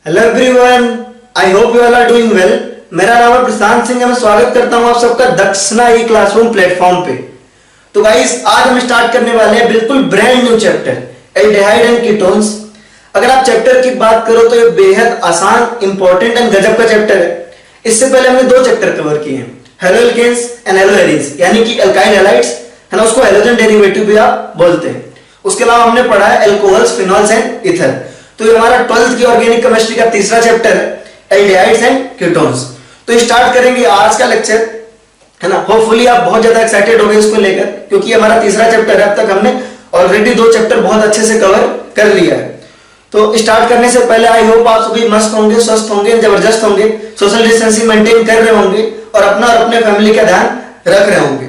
Hello everyone, I hope you all are doing well. मेरा नाम है प्रशांत सिंह है। मैं स्वागत करता हूं आप सबका दक्षिणा ई क्लासरूम प्लेटफॉर्म पे। तो गाइस, आज हम स्टार्ट करने वाले हैं बिल्कुल brand new chapter, aldehyde and ketones. अगर आप चैप्टर की बात करो तो ये बेहद आसान, इंपॉर्टेंट एंड गजब का चैप्टर है। इससे पहले हमने दो चैप्टर कवर किए हैं, हेलोएल्केन्स एंड हेलोएरीज, यानी कि अल्काइल हैलाइड्स है ना, उसको हेलोजन डेरिवेटिव भी आप बोलते हैं। उसके अलावा हमने पढ़ा है एल्कोहल्स, फिनॉल्स एंड ईथर। तो ये हमारा 12th की ऑर्गेनिक केमिस्ट्री का तीसरा चैप्टर है, एल्डिहाइड्स एंड कीटोन्स। तो स्टार्ट करेंगे आज का लेक्चर, है ना। होपफुली आप बहुत ज्यादा एक्साइटेड हो गए इसको लेकर, क्योंकि हमारा तीसरा चैप्टर है। अब तक हमने ऑलरेडी दो चैप्टर बहुत अच्छे से कवर कर लिया है। तो स्टार्ट करने से पहले आई होप आप सभी मस्त होंगे, स्वस्थ होंगे, जबरदस्त होंगे, सोशल डिस्टेंसिंग मेंटेन कर रहे होंगे और अपना और अपने फैमिली का ध्यान रख रहे होंगे।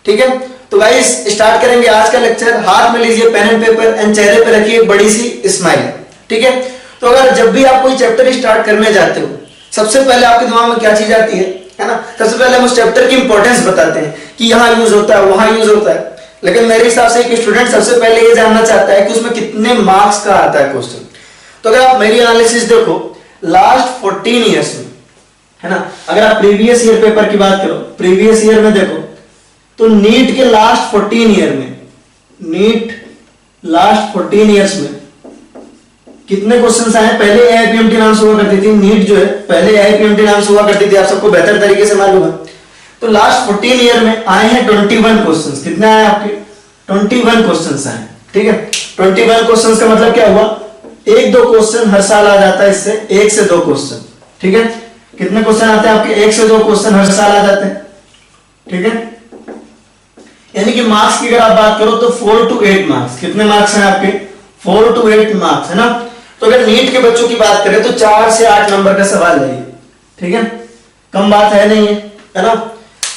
ठीक है, तो गाइस स्टार्ट करेंगे आज का लेक्चर। हाथ में लीजिए पेन एंड पेपर एंड चेहरे पे रखिए बड़ी सी स्माइल। ठीक है, तो अगर जब भी आप कोई चैप्टर स्टार्ट करने जाते हो, सबसे पहले आपके दिमाग में क्या चीज आती है ना। सबसे पहले हम उस चैप्टर की इंपॉर्टेंस बताते हैं कि यहाँ यूज होता है, वहां यूज होता है। लेकिन मेरे हिसाब से एक स्टूडेंट सबसे पहले ये जानना चाहता है कि उसमें कितने मार्क्स का आता है क्वेश्चन। तो अगर आप मेरी एनालिसिस देखो लास्ट 14 ईयर्स में, है ना, अगर आप प्रीवियस ईयर पेपर की बात करो, प्रीवियस ईयर में देखो तो नीट के लास्ट 14 ईयर में, नीट लास्ट 14 ईयर्स में कितने क्वेश्चंस आए। पहले एआईपीएमटी नाम से हुआ करती थी, नीट जो है पहले एआईपीएमटी नाम से हुआ करती थी, आप सबको बेहतर तरीके से मालूम है। तो लास्ट 14 ईयर में आए हैं 21 क्वेश्चंस। कितने आए आपके? 21 क्वेश्चंस आए। ठीक है, 21 क्वेश्चंस का मतलब क्या हुआ, एक दो क्वेश्चन हर साल आ जाता है, इससे एक से दो क्वेश्चन। ठीक है, कितने क्वेश्चन आते हैं आपके? एक से दो क्वेश्चन हर साल आ जाते हैं। ठीक है, यानी कि मार्क्स की अगर आप बात करो तो 4 to 8 मार्क्स। कितने मार्क्स हैं आपके? 4 to 8 मार्क्स, है ना। तो अगर नीट के बच्चों की बात करें तो 4 से 8 नंबर का सवाल है ये। ठीक है, कम बात है नहीं है ना।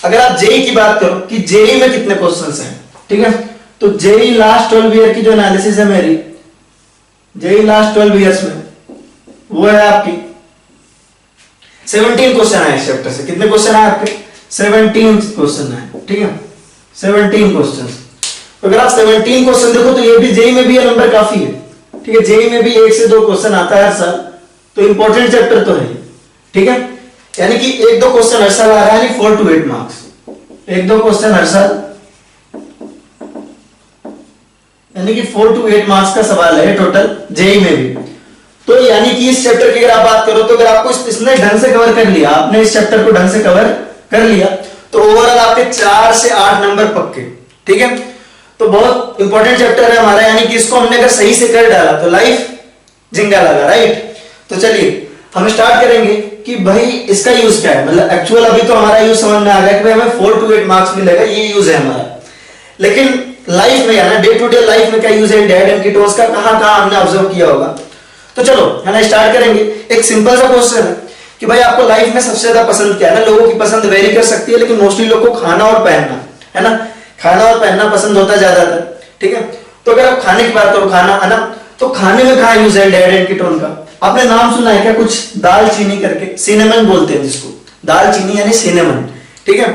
अगर आप जेई की बात करो कि जेई में कितने क्वेश्चंस हैं, ठीक है, तो जेई लास्ट 12 ईयर की जो एनालिसिस है मेरी, जेई लास्ट 12 ईयर्स में वो है आपकी 17 क्वेश्चन आए इस चैप्टर से। कितने क्वेश्चन आए आपके? 17 क्वेश्चन आए। ठीक है, 17 क्वेश्चन। अगर आप 17 क्वेश्चन देखो तो ये भी जेई में भी ये नंबर काफी है। ठीक है, जेई में भी एक से दो क्वेश्चन आता है हर साल, तो इंपॉर्टेंट चैप्टर तो है। ठीक है, यानी कि एक दो क्वेश्चन हर साल आ रहा है, 4 to 8 मार्क्स। एक दो क्वेश्चन हर साल, यानी कि 4 to 8 मार्क्स का सवाल है टोटल जेई में भी। तो यानी कि इस चैप्टर की अगर आप बात करो तो अगर आपको इसने ढंग से कवर कर लिया, आपने इस चैप्टर को ढंग से कवर कर लिया, तो ओवरऑल आपके 4 से 8 नंबर पक्के। ठीक है, तो बहुत इंपॉर्टेंट चैप्टर है हमारा, यानी कि इसको हमने अगर सही से कर डाला तो लाइफ जिंगा लगा, राइट। तो चलिए हम स्टार्ट करेंगे कि भाई इसका यूज क्या है। मतलब एक्चुअल अभी तो हमारा यूज समझ में आ गया कि भाई हमें 4 to 8 मार्क्स मिलेगा, ये यूज है हमारा। लेकिन लाइफ में, यानी डे टू डे लाइफ में क्या यूज है एल्डिहाइड एंड कीटोन्स का, कहां कहां हमने ऑब्जर्व किया होगा। तो चलो है ना, स्टार्ट करेंगे। एक सिंपल सा क्वेश्चन है कि भाई आपको लाइफ में सबसे ज्यादा पसंद क्या है ना। लोगों की पसंद वेरी कर सकती है, लेकिन मोस्टली लोग को खाना और पहनना, है ना, खाना और पहनना पसंद होता है ज्यादातर। ठीक है, तो अगर आप खाने की बात करो, खाना है ना, तो खाने में कहां यूज है एल्डिहाइड एंड कीटोन का? आपने नाम सुना है क्या कुछ? दालचीनी करके, सिनेमन बोलते हैं जिसको, दालचीनी यानी सिनेमन। ठीक है,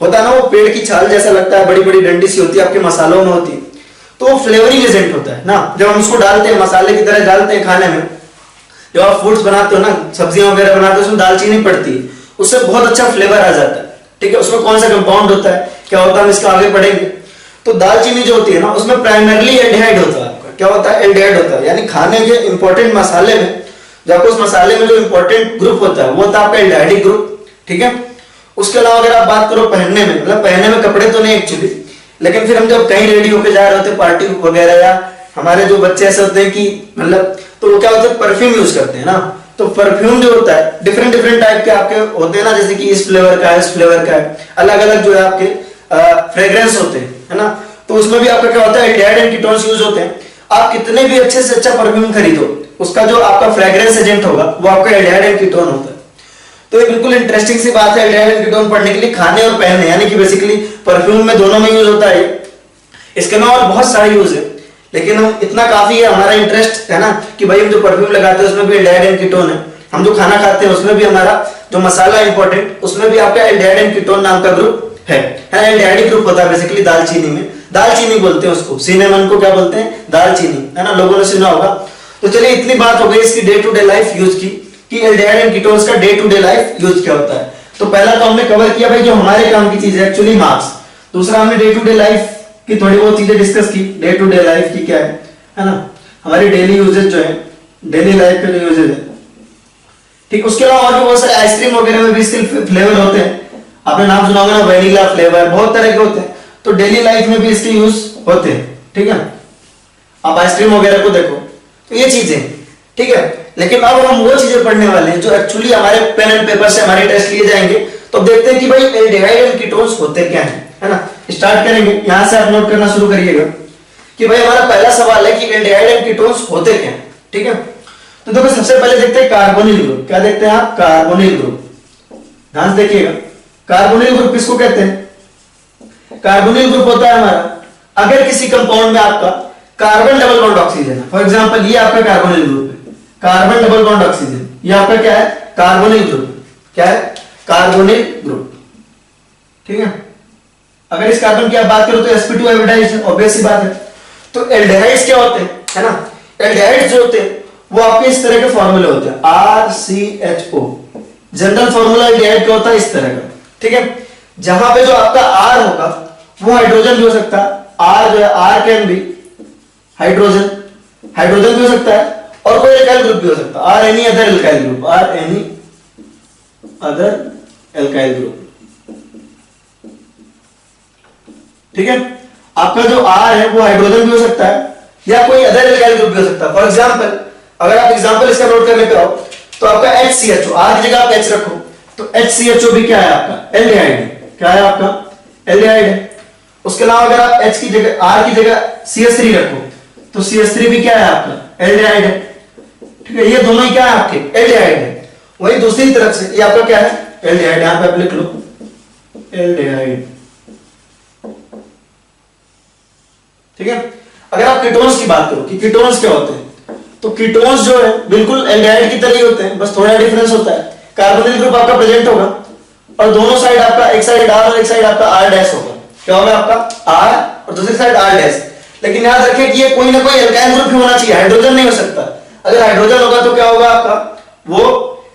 होता है ना, वो पेड़ की छाल जैसा लगता है, बड़ी बड़ी डंडी सी होती है, आपके मसालों में होती है। तो वो फ्लेवरिंग एजेंट होता है ना, जब हम उसको डालते हैं मसाले की तरह डालते हैं खाने में, जब आप फूड्स बनाते हो ना, सब्जियां वगैरह बनाते हो, उसमें दालचीनी पड़ती है, उससे बहुत अच्छा फ्लेवर आ जाता है। ठीक है, उसमें कौन सा कंपाउंड होता है, क्या होता है, हम इसका आगे पढ़ेंगे। तो दालचीनी जो होती है ना, उसमें प्राइमरली एल्डिहाइड होता है। आपका क्या होता है? एल्डिहाइड होता है। यानी खाने के इंपॉर्टेंट मसाले में, जो आपको उस मसाले में जो इंपॉर्टेंट ग्रुप होता है वो होता है आपका एल्डिहाइडिक ग्रुप। ठीक है, उसके अलावा अगर आप बात करो पहनने में, मतलब पहनने में कपड़े तो नहीं एक्चुअली, लेकिन फिर हम जब कहीं रेडी होकर जा रहे होते पार्टी वगैरह, या हमारे जो बच्चे ऐसे होते हैं कि मतलब, तो वो क्या होते हैं, परफ्यूम यूज करते हैं ना। तो परफ्यूम जो होता है डिफरेंट डिफरेंट टाइप के आपके होते हैं ना, जैसे कि इस फ्लेवर का है, इस फ्लेवर का है, अलग अलग जो है आपके फ्रेग्रेंस होते हैं, है ना। तो उसमें भी आपका क्या होता है, एल्डिहाइड एंड कीटोन्स यूज होते हैं। आप कितने भी अच्छे से अच्छा परफ्यूम खरीदो, उसका जो आपका फ्रेग्रेंस एजेंट होगा वो आपका एल्डिहाइड एंड कीटोन होता है। तो ये बिल्कुल इंटरेस्टिंग सी बात है एल्डिहाइड एंड कीटोन पढ़ने के लिए, खाने और पहनने, यानी कि बेसिकली परफ्यूम में दोनों में यूज होता है। इसके अलावा और बहुत सारे यूज है, लेकिन हम इतना काफी है हमारा इंटरेस्ट, है ना, कि भाई हम जो परफ्यूम लगाते हैं उसमें भी एल्डिहाइड एंड कीटोन है। हम जो खाना खाते हैं उसमें भी हमारा जो मसाला इंपॉर्टेंट, उसमें भी आपका एल्डिहाइड एंड कीटोन नाम का ग्रुप है। एल्डिहाइडिक ग्रुप होता है बेसिकली दालचीनी में, दालचीनी बोलते हैं उसको, सिनेमन को क्या बोलते हैं? दालचीनी, है ना, लोगों ने सुना होगा। तो चलिए इतनी बात हो गई इसकी day to day life use की, कि एल्डिहाइड एंड कीटोन्स का day to day life use क्या होता है। तो पहला तो हमने कवर किया भाई जो हमारे काम की चीज है एक्चुअली मार्क्स। दूसरा हमने डे टू डे लाइफ की थोड़ी बहुत चीजें डिस्कस की, डे टू डे लाइफ की क्या है ना, हमारी डेली यूजेज जो है, डेली लाइफ के यूजेज है, ठीक। उसके अलावा और भी बहुत सारे आइसक्रीम वगैरह में भी इसके फ्लेवर होते हैं, आपने नाम सुना होगा ना, वेनिला फ्लेवर, बहुत तरह के होते हैं। तो डेली लाइफ में भी इसके यूज होते हैं, ठीक है। आप आइसक्रीम वगैरह को देखो, तो ये चीजें, ठीक है। लेकिन अब हम वो चीजें पढ़ने वाले हैं जो एक्चुअली हमारे पेन एंड पेपर से हमारे टेस्ट लिए जाएंगे। तो अब देखते हैं कि भाई एल्डिहाइड एंड कीटोन्स होते क्या है ना। स्टार्ट करेंगे, यहां से आप नोट करना शुरू करिएगा कि भाई हमारा पहला सवाल है कि एल्डिहाइड एंड कीटोन्स होते क्या है, ठीक है। तो देखो सबसे पहले देखते हैं कार्बोनिल ग्रुप। क्या देखते हैं आप? Carbonyl group. ध्यान से देखिएगा, कार्बोनिल ग्रुप किसको कहते हैं? कार्बोनिल ग्रुप होता है हमारा अगर किसी कंपाउंड में आपका कार्बन डबल बॉन्ड ऑक्सीजन है। फॉर एग्जांपल ये आपका कार्बोनिल ग्रुप है, कार्बन डबल बॉन्ड ऑक्सीजन, ये आपका क्या है? Carbonyl group. क्या है? कार्बोनिल ग्रुप, ठीक है। अगर इस कार्बन की आप बात करो तो sp2 हाइब्रिडाइजेशन, ऑब्वियस सी बात है। तो एल्डिहाइड्स क्या होते हैं, है ना, एल्डिहाइड्स जो होते हैं वो आपके इस तरह के फॉर्मूले होते हैं, RCHO। जनरल फॉर्मूला एल्डिहाइड का होता है इस तरह का, ठीक है। जहां पे जो आपका R होगा वो हाइड्रोजन भी हो सकता है, R जो है R can be hydrogen, hydrogen भी हो सकता है, और कोई एल्काइल ग्रुप भी हो सकता है, R any other alkyl group, R any other alkyl group, ठीक है। आपका जो R है वो हाइड्रोजन भी हो सकता है या कोई अदर एल्काइल ग्रुप भी हो सकता है। फॉर एग्जांपल अगर आप एग्जांपल इसका नोट करने पे आओ तो आपका HCHO, R की जगह आप H रखो तो HCHO भी क्या है आपका? एल्डिहाइड है। क्या है आपका? एल्डिहाइड है। उसके अलावा अगर आप H की जगह R की जगह CH3 रखो तो CH3 भी क्या है आपका? एल्डिहाइड है, ठीक है। ये दोनों ही क्या है आपके? एल्डिहाइड है। वही दूसरी तरफ से ये आपका क्या है? एल्डिहाइड। यहां पे आप लिख लो एल्डिहाइड, ठीक है। अगर आप कीटोन्स की बात करो कि कीटोन्स क्या होते हैं, तो कीटोन्स जो है बिल्कुल एल्डिहाइड की तरह ही होते हैं, बस थोड़ा डिफरेंस होता है। कार्बोनिल ग्रुप आपका प्रेजेंट होगा और दोनों साइड आपका, एक साइड R और एक साइड आपका R डैश होगा। क्या होगा आपका? R और दूसरी साइड R डैश। लेकिन याद रखिए कि ये कोई ना कोई एल्काइल ग्रुप ही होना चाहिए, हाइड्रोजन नहीं हो सकता। अगर हाइड्रोजन होगा तो क्या होगा आपका? वो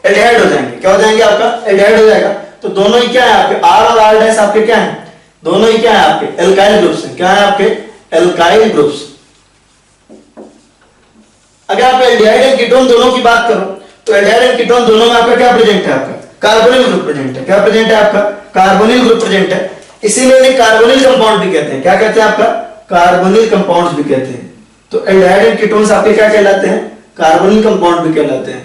एल्डिहाइड हो जाएंगे। क्या हो जाएंगे आपका? एल्डिहाइड हो जाएगा। तो दोनों ही क्या है आपके? R और R डैश आपके क्या है? दोनों ही क्या है आपके? एल्काइल ग्रुप्स हैं। क्या है आपके? Alkyl groups. अगर आप एल्डिहाइड एंड कीटोन दोनों की बात करो तो एल्डिहाइड एंड कीटोन दोनों में आपका क्या प्रेजेंट है? आपका कार्बोनिल ग्रुप प्रेजेंट है। क्या प्रेजेंट है आपका? कार्बोनिल ग्रुप प्रेजेंट है। इसीलिए इन्हें कार्बोनिल कंपाउंड भी कहते हैं। क्या कहते हैं आपका? कार्बोनिल कंपाउंड्स भी कहते हैं। तो एल्डिहाइड एंड कीटोन्स आपके क्या कहलाते हैं? कार्बोनिल कंपाउंड भी कहलाते हैं।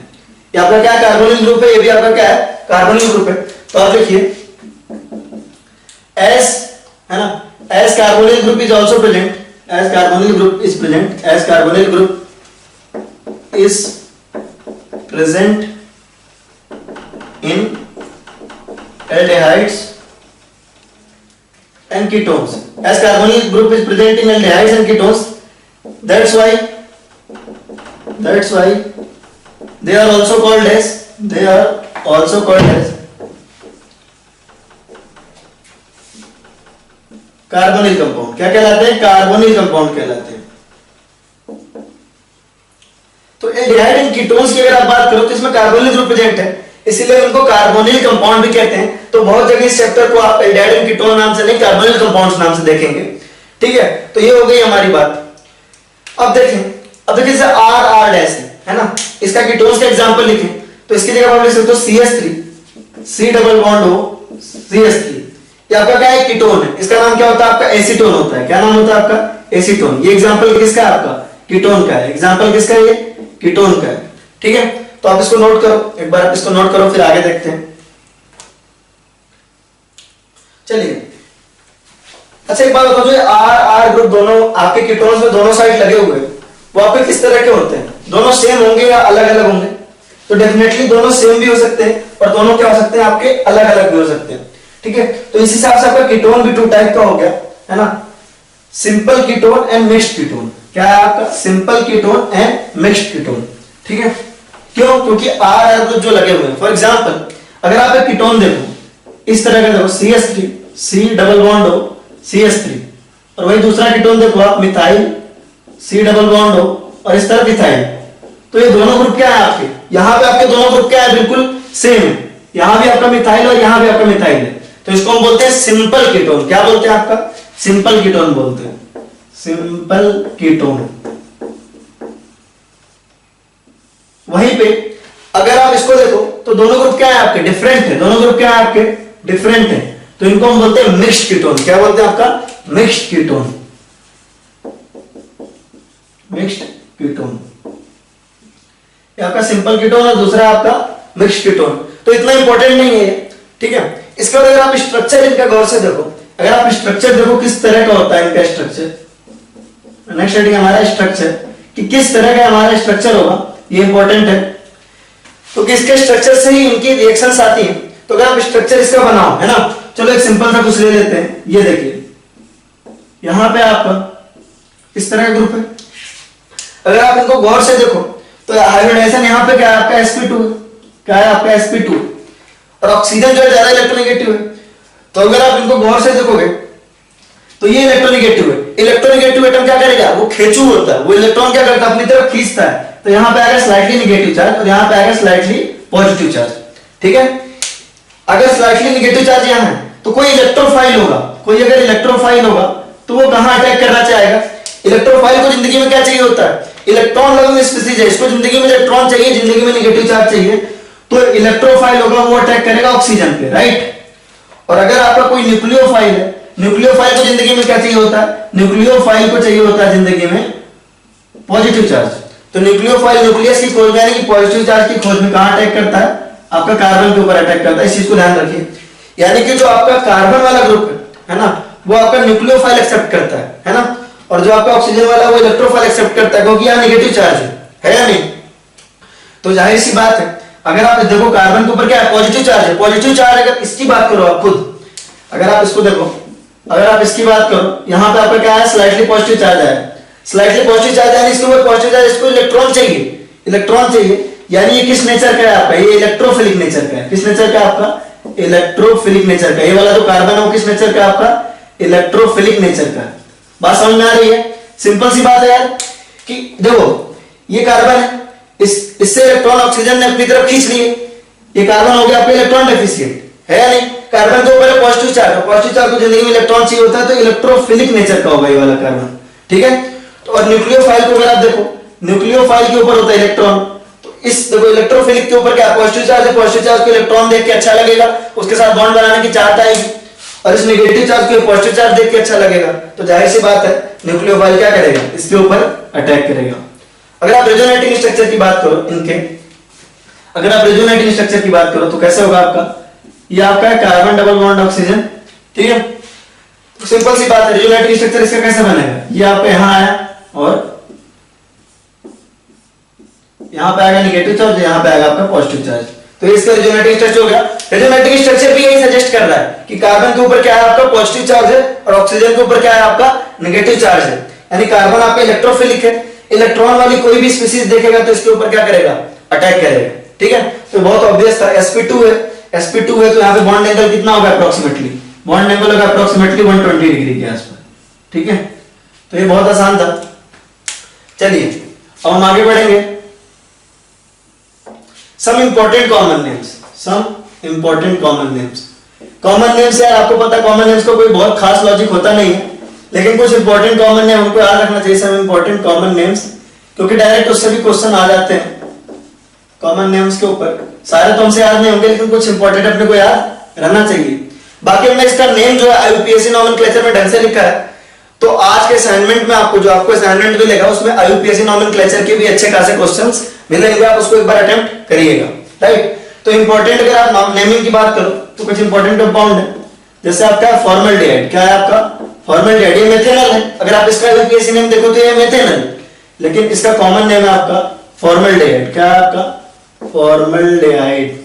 ये आपका क्या कार्बोनिल ग्रुप है, ये भी आपका क्या है? कार्बोनिल ग्रुप है। तो आप देखिए S है ना, as carbonyl group is also present, as carbonyl group is present, as carbonyl group is present in aldehydes and ketones, as carbonyl group is present in aldehydes and ketones, that's why they are also called as carbonyl compound. क्या कहलाते हैं? Carbonyl compound कहलाते हैं। तो aldehyde and ketones की अगर आप बात करो तो इसमें कार्बोनिल ग्रुप प्रेजेंट है, इसीलिए उनको कार्बोनिल कंपाउंड भी कहते हैं। तो बहुत जगह इस चैप्टर को आप एल्डिहाइड एंड कीटोन नाम से नहीं, कार्बोनिल कंपाउंड्स नाम से देखेंगे, ठीक है। तो ये हो गई हमारी बात। अब देखिए जैसे R डैश है ना, इसका कीटोन्स का एग्जांपल लिखें तो इसकी जगह आप लिख सकते हो CH3, C double bond O CH3। ये आपका क्या है? कीटोन है। इसका नाम क्या होता है? आपका एसीटोन होता है। क्या नाम होता है आपका? एसीटोन। ये एग्जांपल किसका है? आपका कीटोन का है। एग्जांपल किसका है? ये कीटोन का है, ठीक है। तो आप इसको नोट करो, एक बार आप इसको नोट करो, फिर आगे देखते हैं। चलिए अच्छा एक बात बताओ, जो R ग्रुप दोनों आपके कीटोन्स में दोनों साइड लगे हुए वो आपके किस तरह के होते हैं? दोनों सेम होंगे या अलग अलग होंगे? तो डेफिनेटली दोनों सेम भी हो सकते हैं और दोनों क्या हो सकते हैं? आपके अलग अलग भी हो सकते हैं, ठीक है। तो इस हिसाब से आपका कीटोन भी 2 टाइप का हो गया, है ना, simple ketone and mixed ketone. क्या है आपका? Simple ketone and mixed ketone, ठीक है। क्यों? क्योंकि R ग्रुप जो लगे हुए हैं। फॉर एग्जांपल अगर आप एक कीटोन देखो इस तरह का, देखो CH3, C double bond O CH3, और वही दूसरा कीटोन देखो आप methyl C double bond O और इस तरह मिथाइल, तो ये दोनों ग्रुप क्या है आपके, यहाँ पे आपके दोनों ग्रुप क्या है, बिल्कुल सेम है। यहाँ भी आपका मिथाइल और यहाँ भी आपका मिथाइल है, तो इसको हम बोलते हैं सिंपल कीटोन। क्या बोलते हैं आपका, सिंपल कीटोन बोलते हैं, सिंपल कीटोन। वहीं पे अगर आप इसको देखो तो दोनों ग्रुप क्या है आपके, डिफरेंट है। दोनों ग्रुप क्या है आपके, डिफरेंट है, तो इनको हम बोलते हैं मिक्स्ड कीटोन। क्या बोलते हैं आपका, मिक्स्ड कीटोन, मिक्स्ड कीटोन। आपका सिंपल कीटोन और दूसरा आपका मिक्स्ड कीटोन। तो इतना इंपॉर्टेंट नहीं है, ठीक है। इसके बाद अगर आप स्ट्रक्चर इनका गौर से देखो, अगर आप स्ट्रक्चर देखो किस तरह का होता है इनका स्ट्रक्चर, नेक्स्ट हेडिंग हमारा स्ट्रक्चर, कि किस तरह का हमारा स्ट्रक्चर होगा, ये इंपॉर्टेंट है। तो किसके स्ट्रक्चर से ही इनकी रिएक्शंस आती हैं। तो अगर आप स्ट्रक्चर इसका बनाओ, है ना, चलो एक सिंपल सा कुछ ले लेते हैं। ये देखिए यहां पे आपका इस तरह का ग्रुप है। अगर आप इनको गौर से देखो तो हाइब्रिडाइजेशन यहाँ पे क्या है आपका sp2 है, क्या है आपका sp2, और ऑक्सीजन जो है ज्यादा इलेक्ट्रोनेगेटिव है। तो अगर आप इनको गौर से देखोगे तो ये इलेक्ट्रोनेगेटिव है। इलेक्ट्रोनेगेटिव एटम क्या करेगा, वो खेचू होता है, वो इलेक्ट्रॉन क्या करता है, अपनी तरफ खींचता है। तो यहाँ पे आएगा स्लाइटली नेगेटिव चार्ज और यहाँ पे आएगा स्लाइटली पॉजिटिव चार्ज, ठीक है। अगर स्लाइटली नेगेटिव चार्ज यहाँ है तो कोई इलेक्ट्रोफाइल होगा, कोई अगर इलेक्ट्रोफाइल होगा तो वो कहां अटैक करना चाहेगा। इलेक्ट्रोफाइल को जिंदगी में क्या चाहिए होता है, इलेक्ट्रॉन लविंग स्पीसीज है, इसको जिंदगी में इलेक्ट्रॉन चाहिए, जिंदगी में नेगेटिव चार्ज चाहिए। तो इलेक्ट्रोफाइल होगा वो अटैक करेगा ऑक्सीजन पे, राइट। और अगर आपका कोई न्यूक्लियोफाइल है, न्यूक्लियोफाइल को जिंदगी में क्या चाहिए होता है, न्यूक्लियोफाइल को चाहिए होता है जिंदगी में पॉजिटिव चार्ज। तो न्यूक्लियोफाइल न्यूक्लियस की खोज में यानी कि पॉजिटिव चार्ज की खोज में कहां अटैक करता है, आपका कार्बन के ऊपर अटैक करता है। इस चीज को ध्यान रखिए, यानी कि जो आपका कार्बन वाला ग्रुप है ना, वो आपका न्यूक्लियोफाइल एक्सेप्ट करता है ना, और जो आपका ऑक्सीजन वाला वो इलेक्ट्रोफाइल एक्सेप्ट करता है, क्योंकि यहाँ नेगेटिव चार्ज है या नहीं। तो जाहिर सी बात है, अगर आप देखो कार्बन के ऊपर क्या है, पॉजिटिव चार्ज है। पॉजिटिव चार्ज अगर इसकी बात करो आप खुद, अगर आप इसको देखो, अगर आप इसकी बात करो, यहाँ पे आपका क्या है, स्लाइटली पॉजिटिव चार्ज है। स्लाइटली पॉजिटिव चार्ज यानी इसके ऊपर पॉजिटिव चार्ज, इसको इलेक्ट्रॉन चाहिए, इलेक्ट्रॉन चाहिए, यानी ये किस नेचर का है आपका, ये इलेक्ट्रोफिलिक नेचर का है। किस नेचर का आपका, इलेक्ट्रोफिलिक नेचर का। ये वाला जो कार्बन है वो किस नेचर का आपका, इलेक्ट्रोफिलिक नेचर का। बात समझ में आ रही है, सिंपल सी बात है यार, कि देखो ये कार्बन है, इससे इलेक्ट्रॉन ऑक्सीजन ने अपनी तरफ खींच लिए, ये कार्बन हो गया आपका इलेक्ट्रॉन डेफिशिएंट, है या नहीं। कार्बन के ऊपर पॉजिटिव चार्ज है, पॉजिटिव चार्ज को जिंदगी में इलेक्ट्रॉन चाहिए होता है, तो इलेक्ट्रोफिलिक नेचर का होगा ये वाला कार्बन, ठीक है। तो और न्यूक्लियोफाइल को अगर आप देखो, न्यूक्लियोफाइल के ऊपर होता है इलेक्ट्रॉन, तो इस देखो इलेक्ट्रोफिलिक के ऊपर क्या पॉजिटिव चार्ज है, पॉजिटिव चार्ज को इलेक्ट्रॉन देख के अच्छा लगेगा, उसके साथ बॉन्ड बनाने की चाहत आएगी, और इस नेगेटिव चार्ज को पॉजिटिव चार्ज देख के अच्छा लगेगा। तो जाहिर सी बात है न्यूक्लियोफाइल क्या करेगा, इसके ऊपर अटैक करेगा। अगर आप रेजोनेटिंग स्ट्रक्चर की बात करो इनके, अगर आप रेजोनेटिंग स्ट्रक्चर की बात करो तो कैसे होगा आपका, ये आपका है कार्बन डबल बॉन्ड ऑक्सीजन, ठीक है। तो सिंपल सी बात है, रेजोनेटिंग स्ट्रक्चर इसका कैसे बनेगा, ये आपका यहां आया और यहां पे आएगा नेगेटिव चार्ज, यहां पे आएगा आपका पॉजिटिव चार्ज। तो इसका रेजोनेटिंग स्ट्रक्चर हो गया। रेजोनेटिंग स्ट्रक्चर भी यही सजेस्ट कर रहा है कि कार्बन के ऊपर क्या है आपका पॉजिटिव चार्ज है और ऑक्सीजन के ऊपर क्या है आपका नेगेटिव चार्ज है, यानी कार्बन आपका इलेक्ट्रोफिलिक है, इलेक्ट्रॉन वाली कोई भी स्पीसीज देखेगा तो इसके ऊपर क्या करेगा, अटैक करेगा, ठीक है। तो बहुत ऑब्वियस था, sp2 है, sp2 है तो यहाँ पे बॉन्ड एंगल कितना होगा अप्रोक्सीमेटली, बॉन्ड एंगल होगा अप्रोक्सीमेटली 120 डिग्री के आसपास, ठीक है। तो ये बहुत आसान था। चलिए अब हम आगे बढ़ेंगे। Some important common names, some important common names. Common names यार आपको पता है कॉमन नेम्स का कोई बहुत खास लॉजिक होता नहीं है, लेकिन कुछ इंपॉर्टेंट कॉमन नेम हमको याद रखना चाहिए, सम इंपॉर्टेंट कॉमन नेम्स, क्योंकि डायरेक्ट उससे भी क्वेश्चन आ जाते हैं कॉमन नेम्स के ऊपर। सारे तो हमसे याद नहीं होंगे, लेकिन कुछ इंपॉर्टेंट अपने को याद रहना चाहिए। बाकी हमने इसका नेम जो है आईयूपीएसी नोमेनक्लेचर में ढंग से लिखा है, तो आज के असाइनमेंट में आपको जो आपको असाइनमेंट मिलेगा उसमें आईयूपीएसी नोमेनक्लेचर के भी अच्छे खासे क्वेश्चंस मिलेंगे, आप उसको एक बार अटेम्प्ट करिएगा, राइट। तो इंपॉर्टेंट अगर आप नेमिंग की बात करो तो कुछ इंपॉर्टेंट कंपाउंड है, जैसे आपका फॉर्मल्डिहाइड, क्या है आपका फॉर्मल्डिहाइड, ये मेथेनॉल है। अगर आप इसका आईयूपीएसी नेम देखो तो ये मेथेनॉल, लेकिन इसका कॉमन नेम है आपका फॉर्मल्डिहाइड, क्या है आपका फॉर्मल्डिहाइड।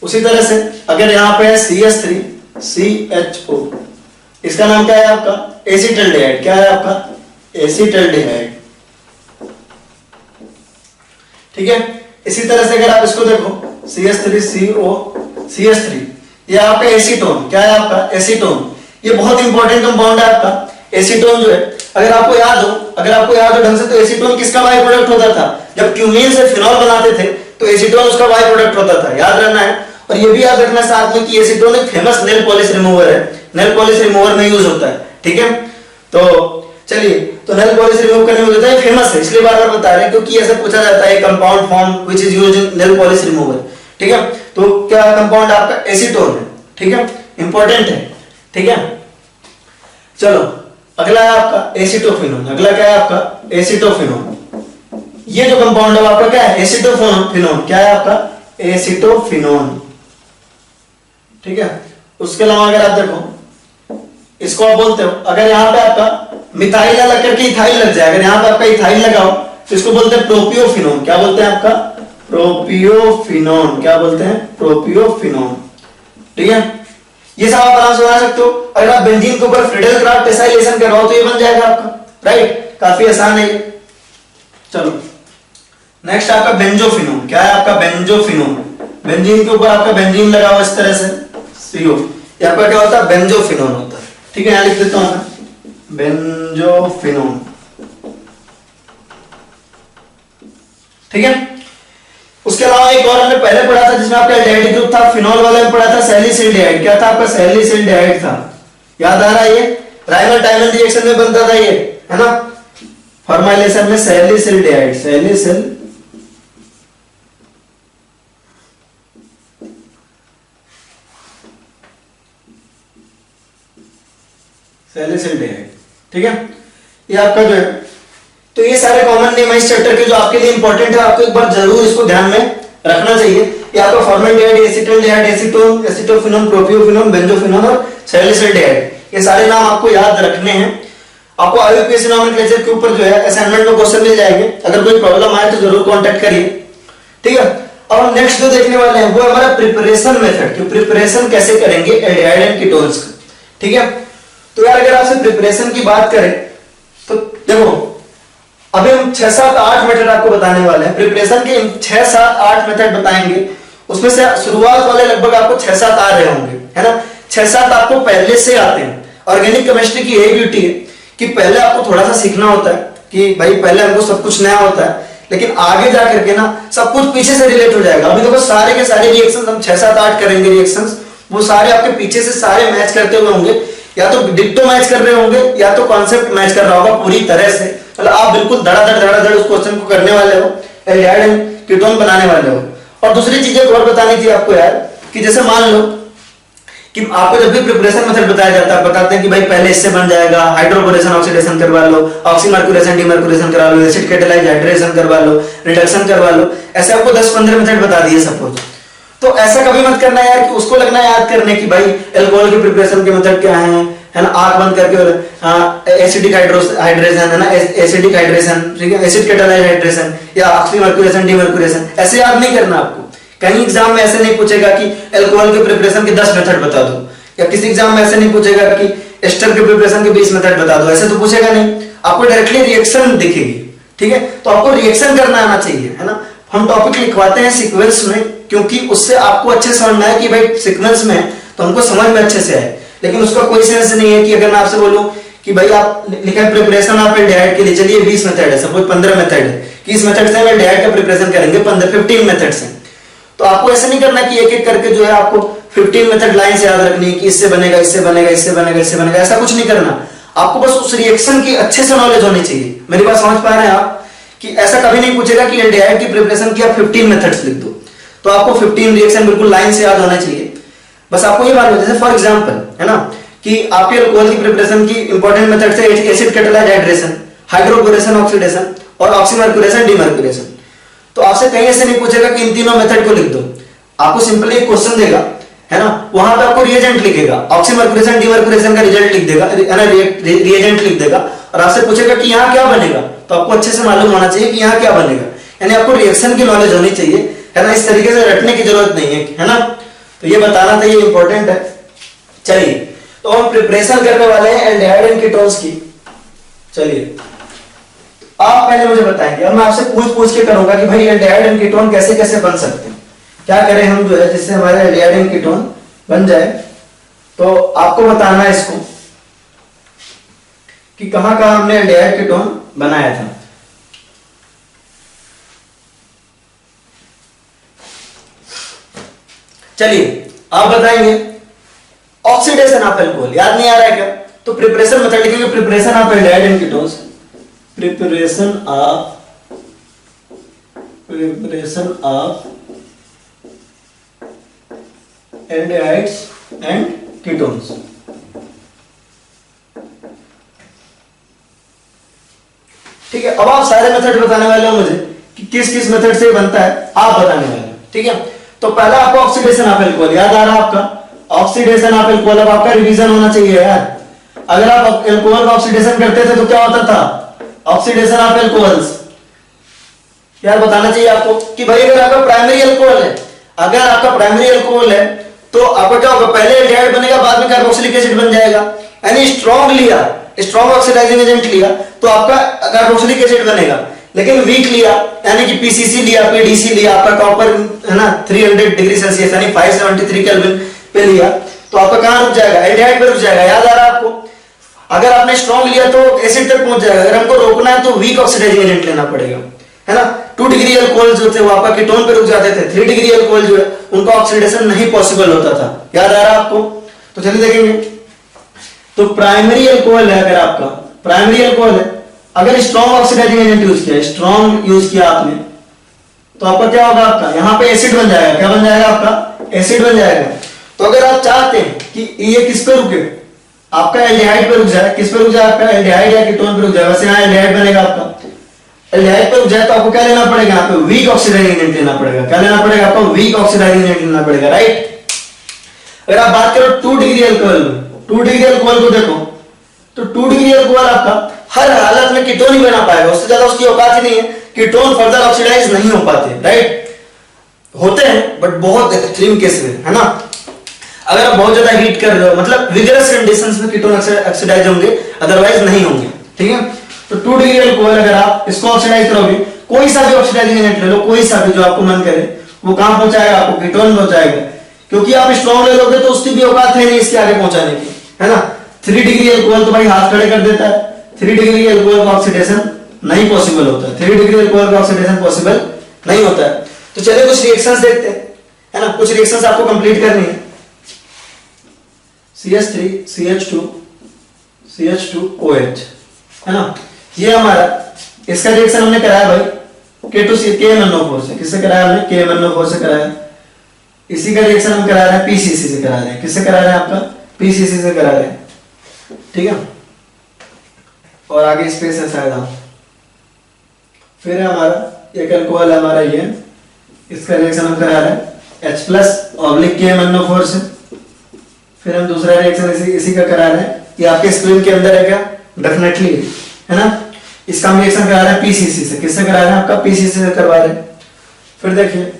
उसी तरह से अगर यहाँ पे है CH3CHO, इसका नाम क्या है आपका एसिटल्डिहाइड, क्या है आपका एसिटल्डिहाइड, ठीक है। इसी तरह से अगर आप इसको देखो CH3CO CH3, ये आपका एसीटोन, क्या है आपका एसीटोन, ये बहुत इंपॉर्टेंट कंपाउंड है आपका एसीटोन जो है, अगर आपको याद हो ढंग से, तो एसीटोन किसका बाय प्रोडक्ट होता था? जब क्यूमीन से फिनॉल बनाते थे तो एसीटोन उसका बाय प्रोडक्ट होता था, याद रखना है। और ये भी याद रखना साथ में कि एसीटोन एक फेमस नेल पॉलिश रिमूवर है, नेल पॉलिश रिमूवर में यूज होता है, ठीक है। तो चलिए, तो नेल पॉलिश रिमूव करने में होता है, फेमस है, इसलिए बार बार बता रहे हैं क्योंकि ऐसा पूछा जाता है compound form which is used in nail polish remover, ठीक है। तो क्या कंपाउंड आपका एसीटोन है, ठीक है, इंपॉर्टेंट है, ठीक है। चलो अगला है आपका एसिटोफिनोन। अगला क्या है आपका? एसिटोफिनोन। ये जो कंपाउंड है आपका क्या है? एसिटोफिनोन। क्या है आपका? एसिटोफिनोन, ठीक है। उसके अलावा अगर आप देखो, इसको आप बोलते हो, अगर यहां पे आपका मिथाइल लग करके इथाइल लग जाए, अगर यहां पे आपका इथाइल लगाओ तो इसको बोलते हैं प्रोपियोफिनोन। क्या बोलते हैं आपका? प्रोपियोफिनोन। क्या बोलते हैं? प्रोपियोफिनोन, ठीक है। ये सब आप आराम से बना सकते हो। अगर आप बेंजीन के ऊपर फ्रीडल क्राफ्ट एसाइलेशन करवाओ तो ये बन जाएगा आपका, राइट। काफी आसान है ये। चलो नेक्स्ट आपका बेंजोफिनोन। क्या है आपका? बेंजोफिनोन। बेंजीन के ऊपर आपका बेंजीन लगा हुआ इस तरह से CO, ये आपका क्या होता है? बेंजोफिनोन होता है, ठीक है। यहां लिख देता हूं मैं, बेंजोफिनोन, ठीक है। उसके अलावा एक और हमने पहले पढ़ा था जिसमें आपका एल्डिहाइड ग्रुप था, फिनॉल वाला में पढ़ा था सैलिसिल्डिहाइड। क्या था आपका? सैलिसिल्डिहाइड था, याद आ रहा है? ये राइमल टाइमन रिएक्शन में बनता था ये, है ना, फॉर्माइलेशन में सैलिसिल्डिहाइड, सैलिसिल्डिहाइड, ठीक है। ये आपका जो है, तो ये सारे कॉमन नेम है इस चैप्टर के जो आपके लिए इंपॉर्टेंट है, आपको एक बार जरूर इसको ध्यान में रखना चाहिए। ये आपका formaldehyde, acetaldehyde, acetone, acetophenone, propiophenone, benzophenone और सैलिसिल्डिहाइड, ये सारे नाम आपको याद रखने हैं। आपको आईयूपीएसी नोमेनक्लेचर के ऊपर जो है असाइनमेंट में क्वेश्चन मिल जाएंगे, अगर कोई प्रॉब्लम आए तो जरूर कांटेक्ट करिए, ठीक है। अब हम नेक्स्ट जो देखने वाले हैं वो हमारा प्रिपरेशन मेथड, कि प्रिपरेशन कैसे करेंगे एल्डिहाइड एंड कीटोन्स का, ठीक है। तो यार अगर आपसे प्रिपरेशन की बात करें तो देखो, अभी हम 6, 7, 8 मेथड आपको बताने वाले हैं। प्रिपरेशन के 6, 7, 8 मेथड बताएंगे, उसमें से शुरुआत वाले लगभग आपको 6, 7 आ रहे होंगे, है ना। 6, 7 आपको पहले से आते हैं। ऑर्गेनिक केमिस्ट्री की यही ब्यूटी है कि पहले आपको थोड़ा सा सीखना होता है कि भाई पहले हमको सब कुछ नया होता है, लेकिन आगे जाकर के ना सब कुछ पीछे से रिलेट हो जाएगा। अभी देखो सारे के सारे रिएक्शंस हम 6, 7, 8 करेंगे रिएक्शंस, वो सारे आपके पीछे से सारे मैच करते हुए होंगे, या तो डिक्टो मैच कर रहे होंगे या तो कॉन्सेप्ट मैच कर रहा होगा पूरी तरह से। मतलब आप बिल्कुल धड़ाधड़ उस क्वेश्चन को करने वाले हो, एल्डिहाइड एंड कीटोन बनाने वाले हो। और दूसरी चीज एक और बतानी थी आपको यार, कि जैसे मान लो कि आपको जब भी प्रिपरेशन मेथड बताया जाता है, बताते हैं कि भाई पहले इससे बन जाएगा, हाइड्रोबोरेशन ऑक्सीडेशन करवा लो, ऑक्सीमर्क्यूरेशन डीमर्क्यूरेशन करा लो, एसिड कैटालाइज हाइड्रेशन करवा लो, रिडक्शन करवा लो, ऐसे आपको 10-15 मेथड बता दिए सपोज। तो ऐसा कभी मत करना यार कि उसको लगना याद करने की भाई अल्कोहल की प्रिपरेशन के मेथड क्या है ना, आंख बंद करके एसिडिक हाइड्रेशन, है ना, एसिडिक हाइड्रेशन, ठीक है, एसिड कैटालाइज हाइड्रेशन या ऑक्सीमर्क्यूरेशन डीमर्क्यूरेशन, ऐसे याद नहीं करना आपको। कहीं एग्जाम में ऐसे नहीं पूछेगा कि अल्कोहल के प्रिपरेशन के 10 मेथड बता दो, या किसी एग्जाम में ऐसे नहीं पूछेगा कि एस्टर के प्रिपरेशन के 20 मेथड बता दो, ऐसे तो पूछेगा नहीं। आपको डायरेक्टली रिएक्शन दिखेगी, ठीक है। तो आपको रिएक्शन करना आना चाहिए, है ना। हम टॉपिक लिखवाते हैं सीक्वेंस में, क्योंकि उससे आपको अच्छे समझना है कि भाई सीक्वेंस में तो हमको समझ में अच्छे से आए। लेकिन उसका कोई सेंस नहीं है कि अगर मैं आपसे बोलूं कि भाई आप लिखा है प्रिपरेशन ऑफ एल्डिहाइड के लिए, चलिए 20 मेथड है, सपोज 15 मेथड है, कि इस मेथड से हम एल्डिहाइड का प्रिपरेशन करेंगे 15 मेथड से। तो आपको ऐसे नहीं करना कि एक एक करके जो है आपको 15 मेथड लाइन से याद रखनी है कि इससे बनेगा, इससे बनेगा, इससे बनेगा, इससे बनेगा, ऐसा कुछ नहीं करना। आपको बस उस रिएक्शन की अच्छे से नॉलेज होनी चाहिए। मेरी बात समझ पा रहे हैं आप? कि ऐसा कभी नहीं पूछेगा कि एल्डिहाइड की प्रिपरेशन की आप 15 मेथड्स लिख दो, तो आपको 15 रिएक्शन बिल्कुल लाइन से याद होना चाहिए। बस आपको ये मालूम है, जैसे फॉर एग्जांपल, है ना, कि आपके अल्कोहल की प्रिपरेशन की इंपॉर्टेंट मेथड से acid catalyse hydration, hydroboration oxidation और ऑक्सीमर्क्यूरेशन डीमर्क्यूरेशन। तो आपसे कहीं ऐसे नहीं पूछेगा कि इन तीनों मेथड को लिख दो, आपको सिंपली एक क्वेश्चन देगा, है ना, वहां पे आपको रिएजेंट लिखेगा, ऑक्सीमर्क्यूरेशन डीमर्क्यूरेशन का रिजल्ट लिख देगा, है ना, रिएजेंट लिख देगा, और आपसे पूछेगा कि यहाँ क्या बनेगा, तो आपको अच्छे से मालूम होना चाहिए कि यहाँ क्या बनेगा, यानी आपको रिएक्शन की नॉलेज होनी चाहिए, है ना। इस तरीके से रटने की जरूरत नहीं है ना। तो ये बताना था, ये इंपॉर्टेंट है। चलिए, तो हम प्रिपरेशन करने वाले हैं एल्डिहाइड एंड कीटोन्स की। चलिए, आप पहले मुझे बताएंगे, अब मैं आपसे पूछ के करूंगा कि भाई एल्डिहाइड एंड कीटोन कैसे कैसे बन सकते हैं, क्या करें हम जो है जिससे हमारे एल्डिहाइड एंड कीटोन बन जाए। तो आपको बताना है इसको कि कहां कहां हमने एल्डिहाइड कीटोन बनाया था। चलिए आप बताएंगे ऑक्सीडेशन ऑफ अल्कोहल, याद नहीं आ रहा है क्या? तो प्रिपरेशन मेथड लिखेंगे, preparation of aldehyde and ketones, preparation of aldehydes and ketones. ठीक है, अब आप सारे मेथड बताने वाले हो मुझे कि किस किस मेथड से बनता है, आप बताने वाले हो। ठीक है, तो पहला आपको ऑक्सीडेशन ऑफ अल्कोहल याद आ रहा है आपका, ऑक्सीडेशन ऑफ अल्कोहल। अब आपका रिवीजन होना चाहिए यार, अगर आप अल्कोहल का ऑक्सीडेशन करते थे तो क्या होता था? ऑक्सीडेशन ऑफ अल्कोहल्स यार बताना चाहिए आपको कि भाई अगर आपका प्राइमरी अल्कोहल है, अगर आपका प्राइमरी अल्कोहल है तो आपका क्या होगा? पहले एल्डिहाइड बनेगा, बाद में कार्बोक्सिलिक एसिड बन जाएगा। यानी स्ट्रॉन्ग लिया, स्ट्रॉन्ग ऑक्सीडाइजिंग एजेंट लिया तो आपका कार्बोक्सिलिक एसिड बनेगा, लेकिन वीक लिया यानी कि पीसीसी लिया, पीडीसी लिया, आपका कॉपर है ना 300 डिग्री सेल्सियस यानी 573 केल्विन पे लिया तो आपका कहां रुक जाएगा? एल्डिहाइड पे रुक जाएगा। याद आ रहा है आपको? अगर आपने स्ट्रॉन्ग लिया तो एसिड तक पहुंच जाएगा, अगर हमको रोकना है तो वीक ऑक्सीडाइजिंग एजेंट लेना पड़ेगा, है ना। 2 डिग्री अल्कोहल जो थे वो आपका कीटोन पे रुक जाते थे, 3 डिग्री अल्कोहल जो है उनका ऑक्सीडेशन नहीं पॉसिबल होता था। याद आ रहा है आपको? तो चलिए देखेंगे, तो प्राइमरी अल्कोहल है, अगर आपका प्राइमरी अल्कोहल है, अगर स्ट्रॉन्ग ऑक्सीडाइजिंग एजेंट यूज किया, स्ट्रॉन्ग यूज किया आपने, तो आपका क्या होगा? आपका यहां पे एसिड बन जाएगा। क्या बन जाएगा? आपका एसिड बन जाएगा। तो अगर आप चाहते हैं कि ये किस पे रुके, आपका एल्डिहाइड पे रुक जाए, किस पे रुक जाए? आपका एल्डिहाइड या कीटोन पे रुक जाए। वैसे यहां एल्डिहाइड बनेगा आपका, एल्डिहाइड पे रुक जाए तो आपको क्या लेना पड़ेगा? यहाँ पे वीक ऑक्सीडाइजिंग एजेंट लेना पड़ेगा। क्या लेना पड़ेगा? आपको वीक ऑक्सीडाइजिंग एजेंट लेना पड़ेगा, राइट। अगर आप बात करो 2 डिग्री अल्कोहल, 2 डिग्री अल्कोहल को देखो तो 2 डिग्री अल्कोहल आपका हर हालत में कीटोन ही बना पाएगा, उससे ज्यादा उसकी औकात ही नहीं है। कीटोन फर्दर ऑक्सीडाइज नहीं हो पाते, राइट। होते हैं बट बहुत एक्सट्रीम केस में, है ना। अगर आप बहुत ज्यादा हीट कर रहे हो, मतलब विगरस कंडीशंस में कीटोन ऑक्सीडाइज होंगे, अदरवाइज नहीं होंगे। ठीक है, तो 2 डिग्री अल्कोहल अगर आप इसको ऑक्सीडाइज करोगे, कोई सा भी ऑक्सीडाइजिंग एजेंट ले लो, कोई सा भी जो आपको मन करे, वो कहां पहुंचाएगा? आपको कीटोन पहुंचाएगा, क्योंकि आप स्ट्रॉन्ग ले लोगे तो उसकी भी औकात है नहीं इसके आगे पहुंचाने की, है ना। 3 डिग्री अल्कोहल तो भाई हाथ खड़े कर देता है, 3 डिग्री अल्कोहल का ऑक्सीडेशन नहीं पॉसिबल होता है, 3 डिग्री अल्कोहल का ऑक्सीडेशन पॉसिबल नहीं होता है। तो चलिए कुछ रिएक्शंस देखते हैं, है ना। कुछ रिएक्शंस आपको कंप्लीट करनी है। CH3 CH2 CH2OH, है ना। ये हमारा इसका रिएक्शन हमने कराया भाई K2C KMnO4 से। किससे कराया हमने? KMnO4 से कराया। इसी का रिएक्शन हम करा रहे हैं PCC से करा रहे हैं। किससे करा रहे हैं? आपका PCC से करा रहे हैं, ठीक है। और आगे स्पेस है शायद, फिर है हमारा एक अल्कोहल है हमारा ये, इसका रिएक्शन हम करा रहे हैं H+ KMnO4 से। फिर हम दूसरा रिएक्शन इसी का करा रहे हैं, ये आपके स्क्रीन के अंदर है क्या? डेफिनेटली है ना। इसका हम रिएक्शन करा रहे हैं PCC से। किससे करा रहे हैं? आपका PCC से करवा रहे हैं। फिर देखिए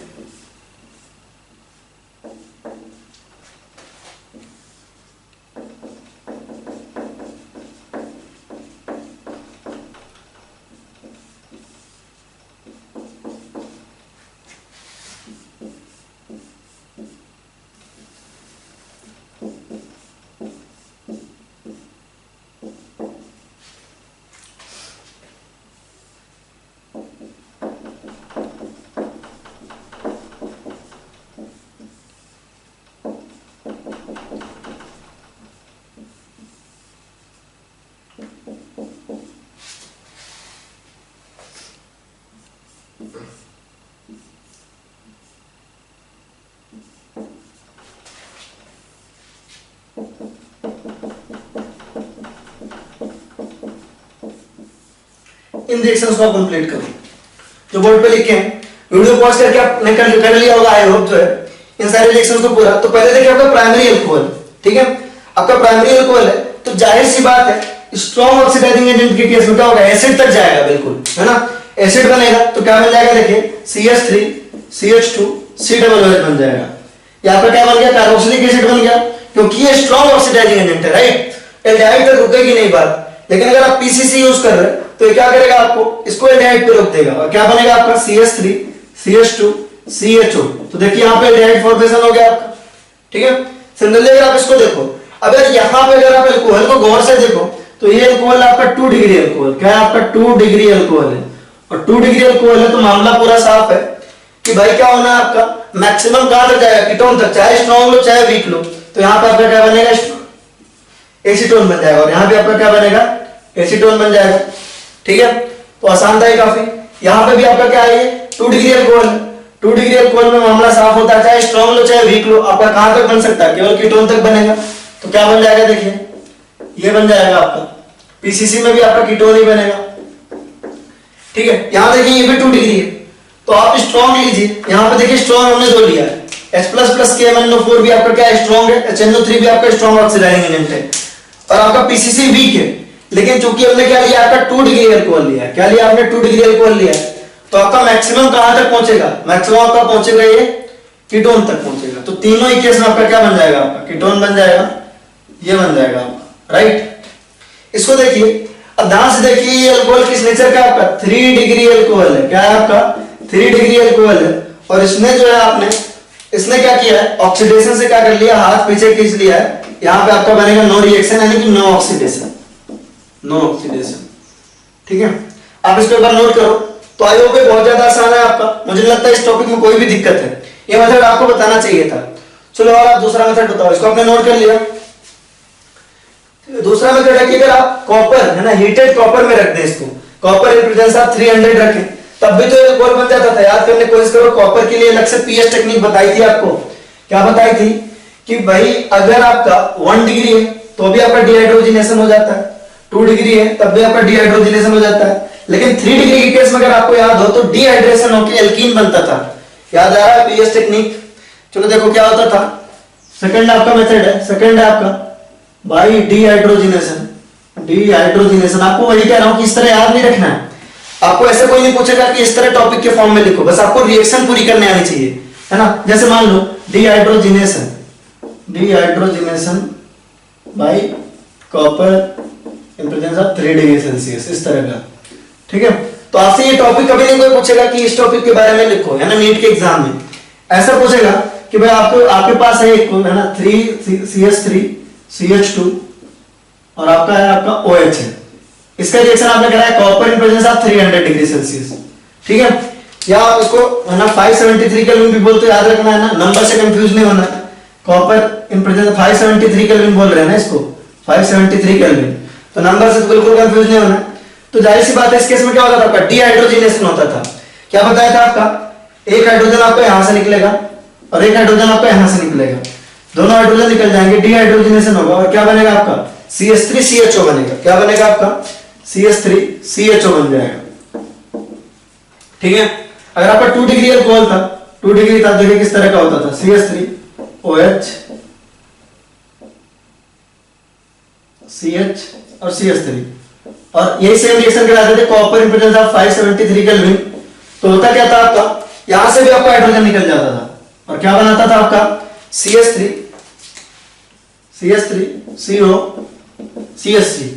इन रिएक्शंस को कंप्लीट करो जो बोर्ड पे लिखे हैं। वीडियो पॉज करके आपने कर लिया होगा आई होप, जो है इन सारे रिएक्शंस को पूरा। तो पहले देखिए आपका प्राइमरी अल्कोहल, ठीक है। आपका प्राइमरी अल्कोहल है तो जाहिर सी बात है स्ट्रॉन्ग ऑक्सीडाइजिंग एजेंट के केस में क्या होगा? एसिड तक जाएगा, बिल्कुल, है ना। एसिड बनेगा तो क्या बन जाएगा? देखिए CH3 CH2 COOH बन जाएगा। यहाँ पे क्या बन गया? कार्बोक्सिलिक एसिड बन गया, क्योंकि ये स्ट्रॉन्ग ऑक्सीडाइजिंग एजेंट है, राइट। एल्डिहाइड तक रुकेगी नहीं बात, लेकिन अगर आप PCC यूज कर रहे हैं तो ये क्या करेगा? आपको इसको एल्डिहाइड पे रोक देगा और क्या बनेगा आपका? CH3 CH2 CHO। तो देखिए यहाँ पे एल्डिहाइड फॉर्मेशन हो गया आपका, ठीक है। सिमिलरली अगर आप इसको देखो, अगर यहाँ पे अगर आप अल्कोहल को गौर से देखो तो ये अल्कोहल आपका 2 डिग्री अल्कोहल, क्या है आपका 2 डिग्री अल्कोहल है, और 2 डिग्री अल्कोहल है तो मामला पूरा साफ है कि भाई क्या होना है आपका मैक्सिमम कहां तक जाएगा, कीटोन तक, चाहे स्ट्रॉन्ग लो चाहे वीक लो। तो यहाँ पे आपका क्या बनेगा, एसीटोन बन जाएगा, और यहाँ पे आपका क्या बनेगा, एसीटोन बन जाएगा। ठीक है, तो आसान था ये काफी। यहाँ पे भी आपका क्या है, 2 डिग्री अल्कोहल, 2 डिग्री अल्कोहल में मामला साफ होता है, चाहे स्ट्रॉन्ग लो चाहे वीक लो, आपका कहां तक बन सकता है, केवल कीटोन तक बनेगा। तो क्या बन जाएगा, देखिए ये बन जाएगा आपका, पीसीसी में भी आपका कीटोन ही बनेगा। ठीक है, यहां देखिए ये भी 2 डिग्री है, तो आप स्ट्रॉन्ग लीजिए, यहां पे देखिए स्ट्रॉन्ग हमने दो लिया है, H++ KMnO4 भी आपका क्या है, स्ट्रॉन्ग है, HNO3 भी आपका स्ट्रॉन्ग ऑक्सीडाइजिंग एजेंट है, और आपका पीसीसी वीक है। लेकिन चूंकि हमने क्या लिया, आपका 2 डिग्री अल्कोहल लिया है, क्या लिया आपने, 2 डिग्री अल्कोहल लिया है, तो आपका मैक्सिमम कहां तक पहुंचेगा, मैक्सिमम आपका पहुंचेगा ये कीटोन तक पहुंचेगा। तो तीनों ही केस में आपका क्या बन जाएगा, आपका कीटोन बन जाएगा, ये बन जाएगा आपका, राइट। इसको देखिए, अब ध्यान से देखिए, ये अल्कोहल किस नेचर का, आपका 3 डिग्री अल्कोहल है, क्या है आपका 3 डिग्री अल्कोहल है, और इसने जो है आपने, इसने क्या किया है, ऑक्सीडेशन से क्या कर लिया, हाथ पीछे खींच लिया है, यहां पे आपका बनेगा नो रिएक्शन, यानी कि नो ऑक्सीडेशन, नो ऑक्सीडेशन। ठीक है, आप इसको एक बार नोट करो। तो आई होप बहुत ज्यादा आसान है आपका, मुझे नहीं लगता इस टॉपिक में कोई भी दिक्कत है, ये मेथड आपको बताना चाहिए था। चलो और आप दूसरा मेथड बताओ, इसको आपने नोट कर लिया। दूसरा मेथड है कि अगर आप कॉपर है ना, हीटेड कॉपर में रख दें इसको, कॉपर इन प्रेजेंस आप 300 रखें, तब भी तो ये गोल बन जाता था। याद करने की कोशिश करो, कॉपर के लिए अलग से पीएच टेक्निक बताई थी आपको, क्या बताई थी कि भाई अगर आपका 1 डिग्री है तो भी आपका डिहाइड्रोजिनेशन हो जाता है, 2 डिग्री है तब भी आपका डिहाइड्रोजिनेशन हो जाता है, लेकिन 3 डिग्री के केस में अगर आपको याद हो तो डिहाइड्रेशन होकर एल्कीन बनता था। याद आ रहा है पीएच टेक्निक? चलो देखो क्या होता था, सेकंड आपका मेथड है, सेकंड है आपका भाई डिहाइड्रोजिनेशन। डिहाइड्रोजिनेशन आपको वही कह रहा हूं कि इस तरह याद नहीं रखना है, आपको ऐसे कोई नहीं पूछेगा कि इस तरह टॉपिक के फॉर्म में लिखो, बस आपको रिएक्शन पूरी करने आनी चाहिए, है ना। जैसे मान लो dehydrogenation, dehydrogenation by copper in presence of 3 degree Celsius, इस तरह का। ठीक है, तो आपसे ये टॉपिक कभी नहीं कोई पूछेगा कि इस टॉपिक के बारे में लिखो, है ना। नीट के एग्जाम में ऐसा पूछेगा कि भाई आपको, आपके पास है एक, है ना, 3CH3 CH2 और आपका है आपका OH है, इसका रिएक्शन आपने करा है copper in presence of 300 degree Celsius. ठीक है, या आप इसको है ना 573 केल्विन भी बोलते, याद रखना है ना, नंबर से कंफ्यूज नहीं होना। कॉपर इन प्रेजेंस 573 केल्विन बोल रहे हैं ना इसको, 573 केल्विन, तो नंबर से तो बिल्कुल कंफ्यूज नहीं होना। तो जाहिर सी बात है, इस केस में क्या होता था, आपका डिहाइड्रोजिनेशन होता था। क्या बताया था आपका, एक हाइड्रोजन आपका यहां से निकलेगा और एक हाइड्रोजन आपका यहां से निकलेगा, दोनों हाइड्रोजन निकल जाएंगे, डिहाइड्रोजिनेशन होगा और क्या बनेगा आपका CH3CHO बनेगा। क्या बनेगा आपका CH3CHO बन जाएगा। ठीक है, अगर आपका 2 डिग्री अल्कोहल था, 2 डिग्री था, देखिए किस तरह का होता था, CH3OH CH और CH3, और यही सेम रिएक्शन कराते थे copper in presence of 573 kelvin. तो होता क्या था आपका, यहां से भी आपका हाइड्रोजन निकल जाता था और क्या बनाता था आपका CH3CO CH3।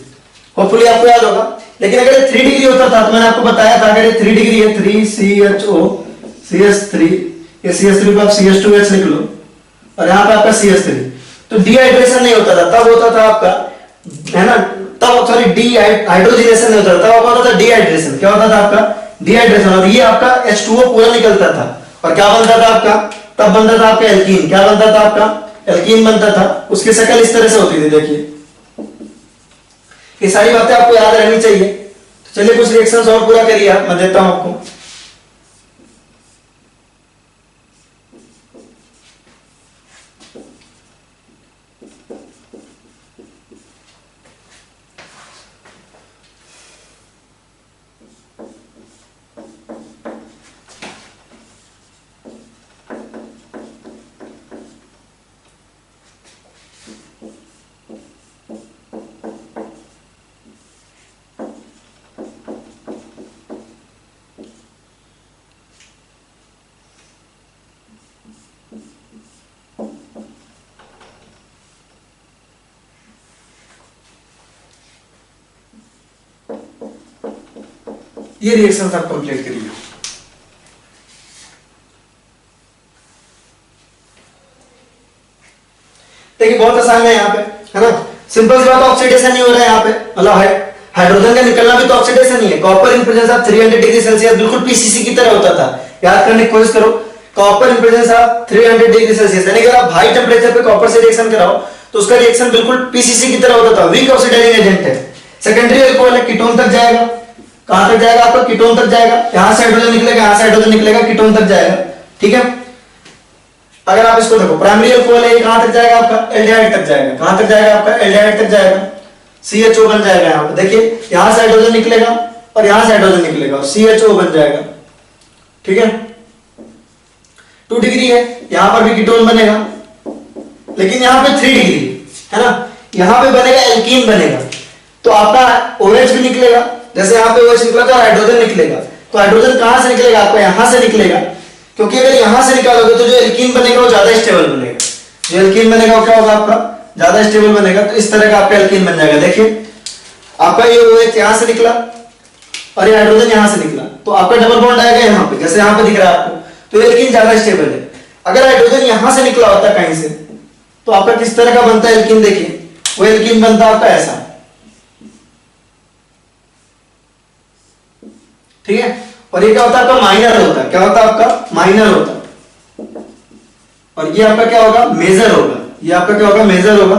होपफुली आपको याद होगा। लेकिन अगर ये 3 डिग्री होता था तो मैंने आपको बताया था, अगर ये 3 डिग्री है, 3CHO CH3, ये CH3 को आप CH2H लिख लो और यहाँ पे आपका CH3, तो डिहाइड्रेशन नहीं होता था, तब होता था आपका, है ना, तब सॉरी हाइड्रोजिनेशन नहीं होता था, तब होता था डिहाइड्रेशन। क्या होता था आपका, डिहाइड्रेशन, और ये आपका H2O पूरा निकलता था और क्या बनता था आपका, तब बनता था आपका एल्कीन। क्या बनता था आपका, एल्कीन बनता था। उसकी शक्ल इस तरह से होती थी, देखिए। ये सारी बातें आपको याद रहनी चाहिए। तो चलिए कुछ रिएक्शंस और पूरा करिए आप, मैं देता हूं आपको। ये रिएक्शन आप कंप्लीट करिए। देखिए बहुत आसान है यहाँ पे, है ना। सिंपल सी बात, ऑक्सीडेशन नहीं हो रहा है यहाँ पे, मतलब हाइड्रोजन का निकलना भी तो ऑक्सीडेशन ही है। Copper in presence of 300 degree Celsius बिल्कुल पीसीसी की तरह होता था। याद करने की कोशिश करो, copper in presence of 300 degree Celsius, यानी अगर आप हाई टेम्परेचर पे कॉपर से रिएक्शन कराओ तो उसका रिएक्शन बिल्कुल पीसीसी की तरह होता था, वीक ऑक्सीडाइजिंग एजेंट है। सेकेंडरी अल्कोहल है, कीटोन तक जाएगा। कहां तक जाएगा आपका? कीटोन तक जाएगा। यहां से हाइड्रोजन निकलेगा, यहां से हाइड्रोजन निकलेगा, कीटोन तक जाएगा। ठीक है, अगर आप इसको देखो, प्राइमरी अल्कोहल है, कहां तक जाएगा आपका? एल्डिहाइड तक जाएगा। कहां तक जाएगा आपका? एल्डिहाइड तक जाएगा, CHO बन जाएगा। यहां पे देखिए, यहां से हाइड्रोजन निकलेगा और यहां से हाइड्रोजन निकलेगा और CHO बन जाएगा। ठीक है, 2 डिग्री है, यहां पर भी कीटोन बनेगा, लेकिन यहां पे 3 डिग्री है ना, यहां पे बनेगा एल्कीन बनेगा। तो आपका OH भी निकलेगा, जैसे यहां पे OH निकला तो हाइड्रोजन निकलेगा। तो हाइड्रोजन कहां से निकलेगा? आपका यहां से निकलेगा, क्योंकि अगर यहां से निकालोगे तो जो एल्कीन बनेगा वो ज्यादा स्टेबल बनेगा। जो एल्कीन बनेगा वो क्या होगा? आपका ज्यादा स्टेबल बनेगा। तो इस तरह का आपका एल्कीन बन जाएगा। देखिए, आपका ये OH यहां से निकला और ये हाइड्रोजन यहां से निकला, तो आपका डबल बॉन्ड आएगा यहां पे, जैसे यहां पे दिख रहा है आपको। तो एल्कीन ज्यादा स्टेबल है। अगर हाइड्रोजन यहां से निकला होता कहीं से, तो आपका किस तरह का बनता है एल्कीन? देखिए, वो एल्कीन बनता आपका ऐसा। ठीक है, और ये क्या होता है आपका? माइनर होता है। क्या होता है आपका? माइनर होता है। और ये आपका क्या होगा? मेजर होगा। ये आपका क्या होगा? मेजर होगा,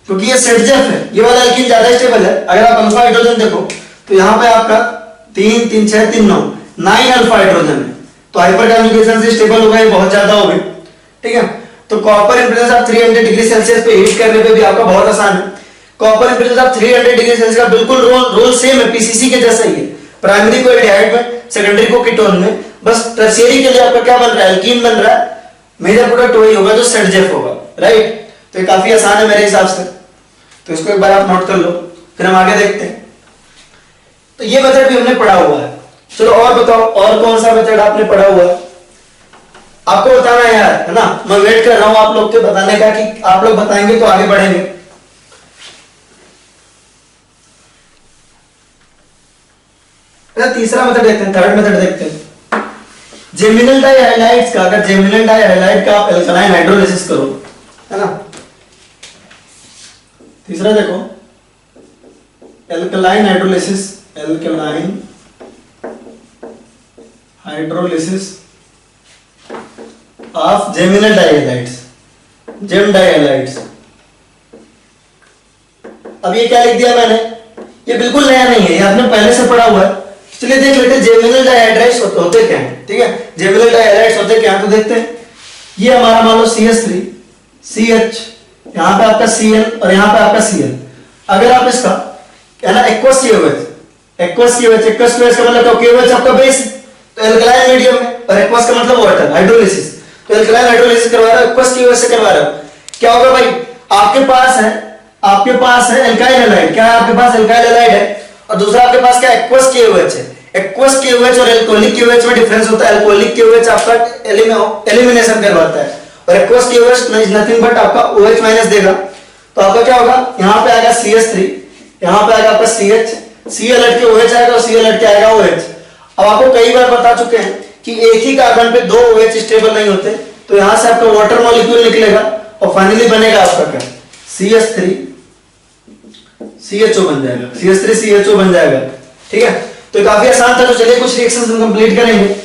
क्योंकि ये सेटजेफ है। ये वाला एल्कीन ज्यादा स्टेबल है। अगर आप अल्फा हाइड्रोजन देखो तो यहां पे आपका 3 3 6 3 9 9 अल्फा हाइड्रोजन है, तो हाइपर कॉन्जुगेशन से स्टेबल होगा, ये बहुत ज्यादा होगा। ठीक है, तो copper in presence of 300 degree Celsius पे हीट करने पे भी आपका बहुत आसान है। Copper in presence of 300 degree Celsius का बिल्कुल रोल सेम है, पीसीसी के जैसा ही है। प्राइमरी को एल्डिहाइड में, सेकेंडरी को कीटोन में, बस टर्शियरी के लिए आपका क्या बन रहा है? एल्कीन बन रहा है। मेजर प्रोडक्ट वही होगा जो सेटजेफ होगा, राइट। तो ये काफी आसान है मेरे हिसाब से, तो इसको एक बार आप नोट कर लो, फिर हम आगे देखते हैं। तो ये मेथड भी हमने पढ़ा हुआ है। चलो और बताओ, और कौन सा मेथड आपने पढ़ा हुआ है? आपको बताना है यार, है ना। मैं वेट कर रहा हूं आप लोग के बताने का, कि आप लोग बताएंगे तो आगे बढ़ेंगे। तीसरा मेथड देखते हैं, थर्ड मेथड देखते हैं। जेमिनल डाइहाइलाइड्स का, अगर जेमिनल डाइहाइलाइड का आप एल्कलाइन हाइड्रोलिसिस करो, है ना। तीसरा देखो, alkaline hydrolysis, alkaline hydrolysis of geminal dihalides, gem dihalides. अब ये क्या लिख दिया मैंने? ये बिल्कुल नया नहीं है, ये आपने पहले से पढ़ा हुआ है। चलिए देख लेते हैं जेमिनल डाइहाइड्राइड्स होते क्या हैं। ठीक है, जेमिनल डाइहाइड्राइड्स होते क्या हैं तो देखते हैं। ये हमारा मान लो CH3 CH, यहां पे आपका Cl और यहां पे आपका Cl। अगर आप इसका है ना एक्वस KOH, एक्वस KOH का मतलब KOH आपका बेस है, तो एल्कलाइन मीडियम है, और एक्वस का मतलब वाटर, हाइड्रोलिसिस। तो एल्कलाइन हाइड्रोलिसिस करवा रहा है, एक्वस KOH से करवा रहा है। क्या होगा भाई? आपके पास है एल्काइल हैलाइड। क्या है आपके पास? एल्काइल हैलाइड है। और दूसरा आपके पास क्या? एक्वस KOH है। एक्वस KOH और एल्कोहलिक KOH में डिफरेंस होता है। एल्कोहलिक KOH आपका एलिमिनेशन करवाता है, और aqueous KOH is nothing but आपका OH माइनस देगा। तो आपका क्या होगा? यहां पे आएगा CH3, यहां पे आएगा आपका CH, Cl हट के OH आएगा और Cl हट के आएगा OH। अब आपको कई बार बता चुके हैं कि एक ही कार्बन पे 2 OH स्टेबल नहीं होते, तो यहां से आपका वाटर मॉलिक्यूल निकलेगा और फाइनली बनेगा आपका क्या? CH3 CHO बन जाएगा, CH3 CHO बन जाएगा। ठीक है, तो काफी आसान था। तो चलिए कुछ रिएक्शंस हम कंप्लीट करेंगे।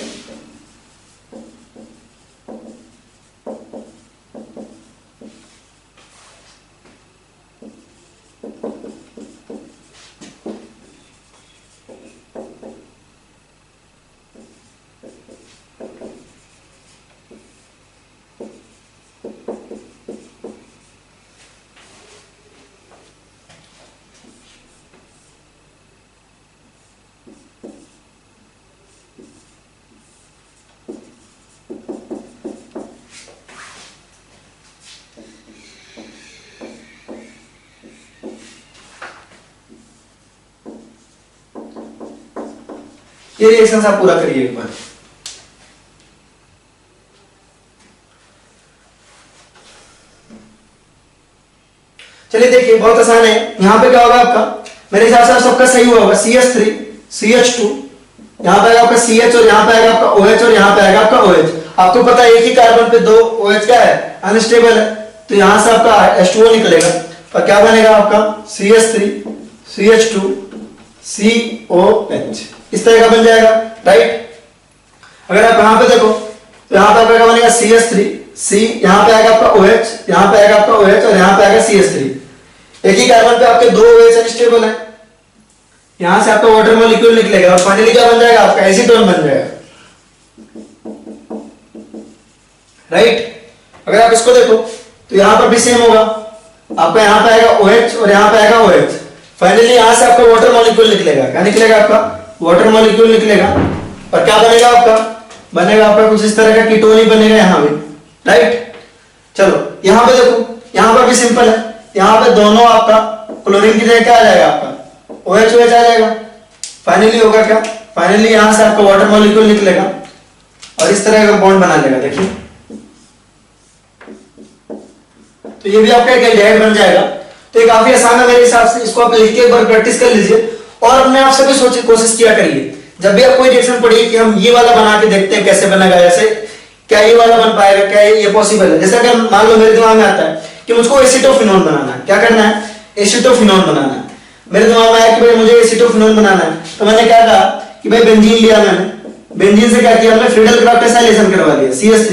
ये रिएक्शन आप पूरा करिए एक बार। चलिए देखिए, बहुत आसान है। यहां पे क्या होगा आपका? मेरे हिसाब से आप सबका सही हुआ होगा। CH3 CH2, यहां पे आएगा आपका CH और यहां पे आएगा आपका OH और यहां पे आएगा आपका OH। आपको पता है एक ही कार्बन पे 2 OH क्या है? अनस्टेबल है, तो यहां से आपका H2O निकलेगा और क्या बनेगा आपका CH3 CH2 COH, इस तरह का बन जाएगा, राइट। अगर आप यहां पे देखो तो यहां पे आपका क्या बनेगा CH3 C, यहां पे आएगा आपका OH, यहां पे आएगा आपका OH और यहां पे आएगा CH3। एक ही कार्बन पे आपके दो OH अनस्टेबल है, यहां से आपका वाटर मॉलिक्यूल निकलेगा और फाइनली क्या बन जाएगा आपका एसीटोन बन जाएगा, राइट। अगर आप इसको देखो तो यहां पर भी सेम होगा, आपका यहां पे आएगा OH और यहां पे आएगा OH, फाइनली यहां से आपका वाटर मॉलिक्यूल निकलेगा, क्या निकलेगा आपका वाटर मॉलिक्यूल निकलेगा और क्या बनेगा आपका, बनेगा आपका कुछ इस तरह का कीटोन ही बनेगा यहां भी, राइट। चलो यहां पे देखो, यहां पर भी सिंपल है, यहां पे दोनों आपका क्लोरीन की जगह क्या आ जाएगा आपका OH OH आ जाएगा, फाइनली होगा क्या, फाइनली यहां से आपका वाटर मॉलिक्यूल निकलेगा और इस तरह का बॉन्ड बना लेगा, देखिए। तो ये भी आपका एक एल्डिहाइड बन जाएगा। तो ये काफी आसान है मेरे हिसाब से, इसको आप लिख के एक बार प्रैक्टिस कर लीजिए और अपने आप से भी सोचिए, कोशिश किया करिए जब भी आप कोई रिएक्शन पढ़िए कि हम ये वाला बना के देखते हैं कैसे बनेगा, ऐसे क्या ये वाला बन पाएगा, क्या ये पॉसिबल है। जैसे अगर मान लो मेरे दिमाग में आता है कि मुझको एसिटोफिनोन बनाना है, क्या करना है, एसिटोफिनोन बनाना है, मेरे दिमाग में आया कि भाई मुझे एसिटोफिनोन बनाना है, तो मैंने क्या कहा कि भाई बेंजीन लिया, मैंने बेंजीन से क्या किया, हमने फ्रीडल क्राफ्ट एसाइलेशन करवा दिया, CH3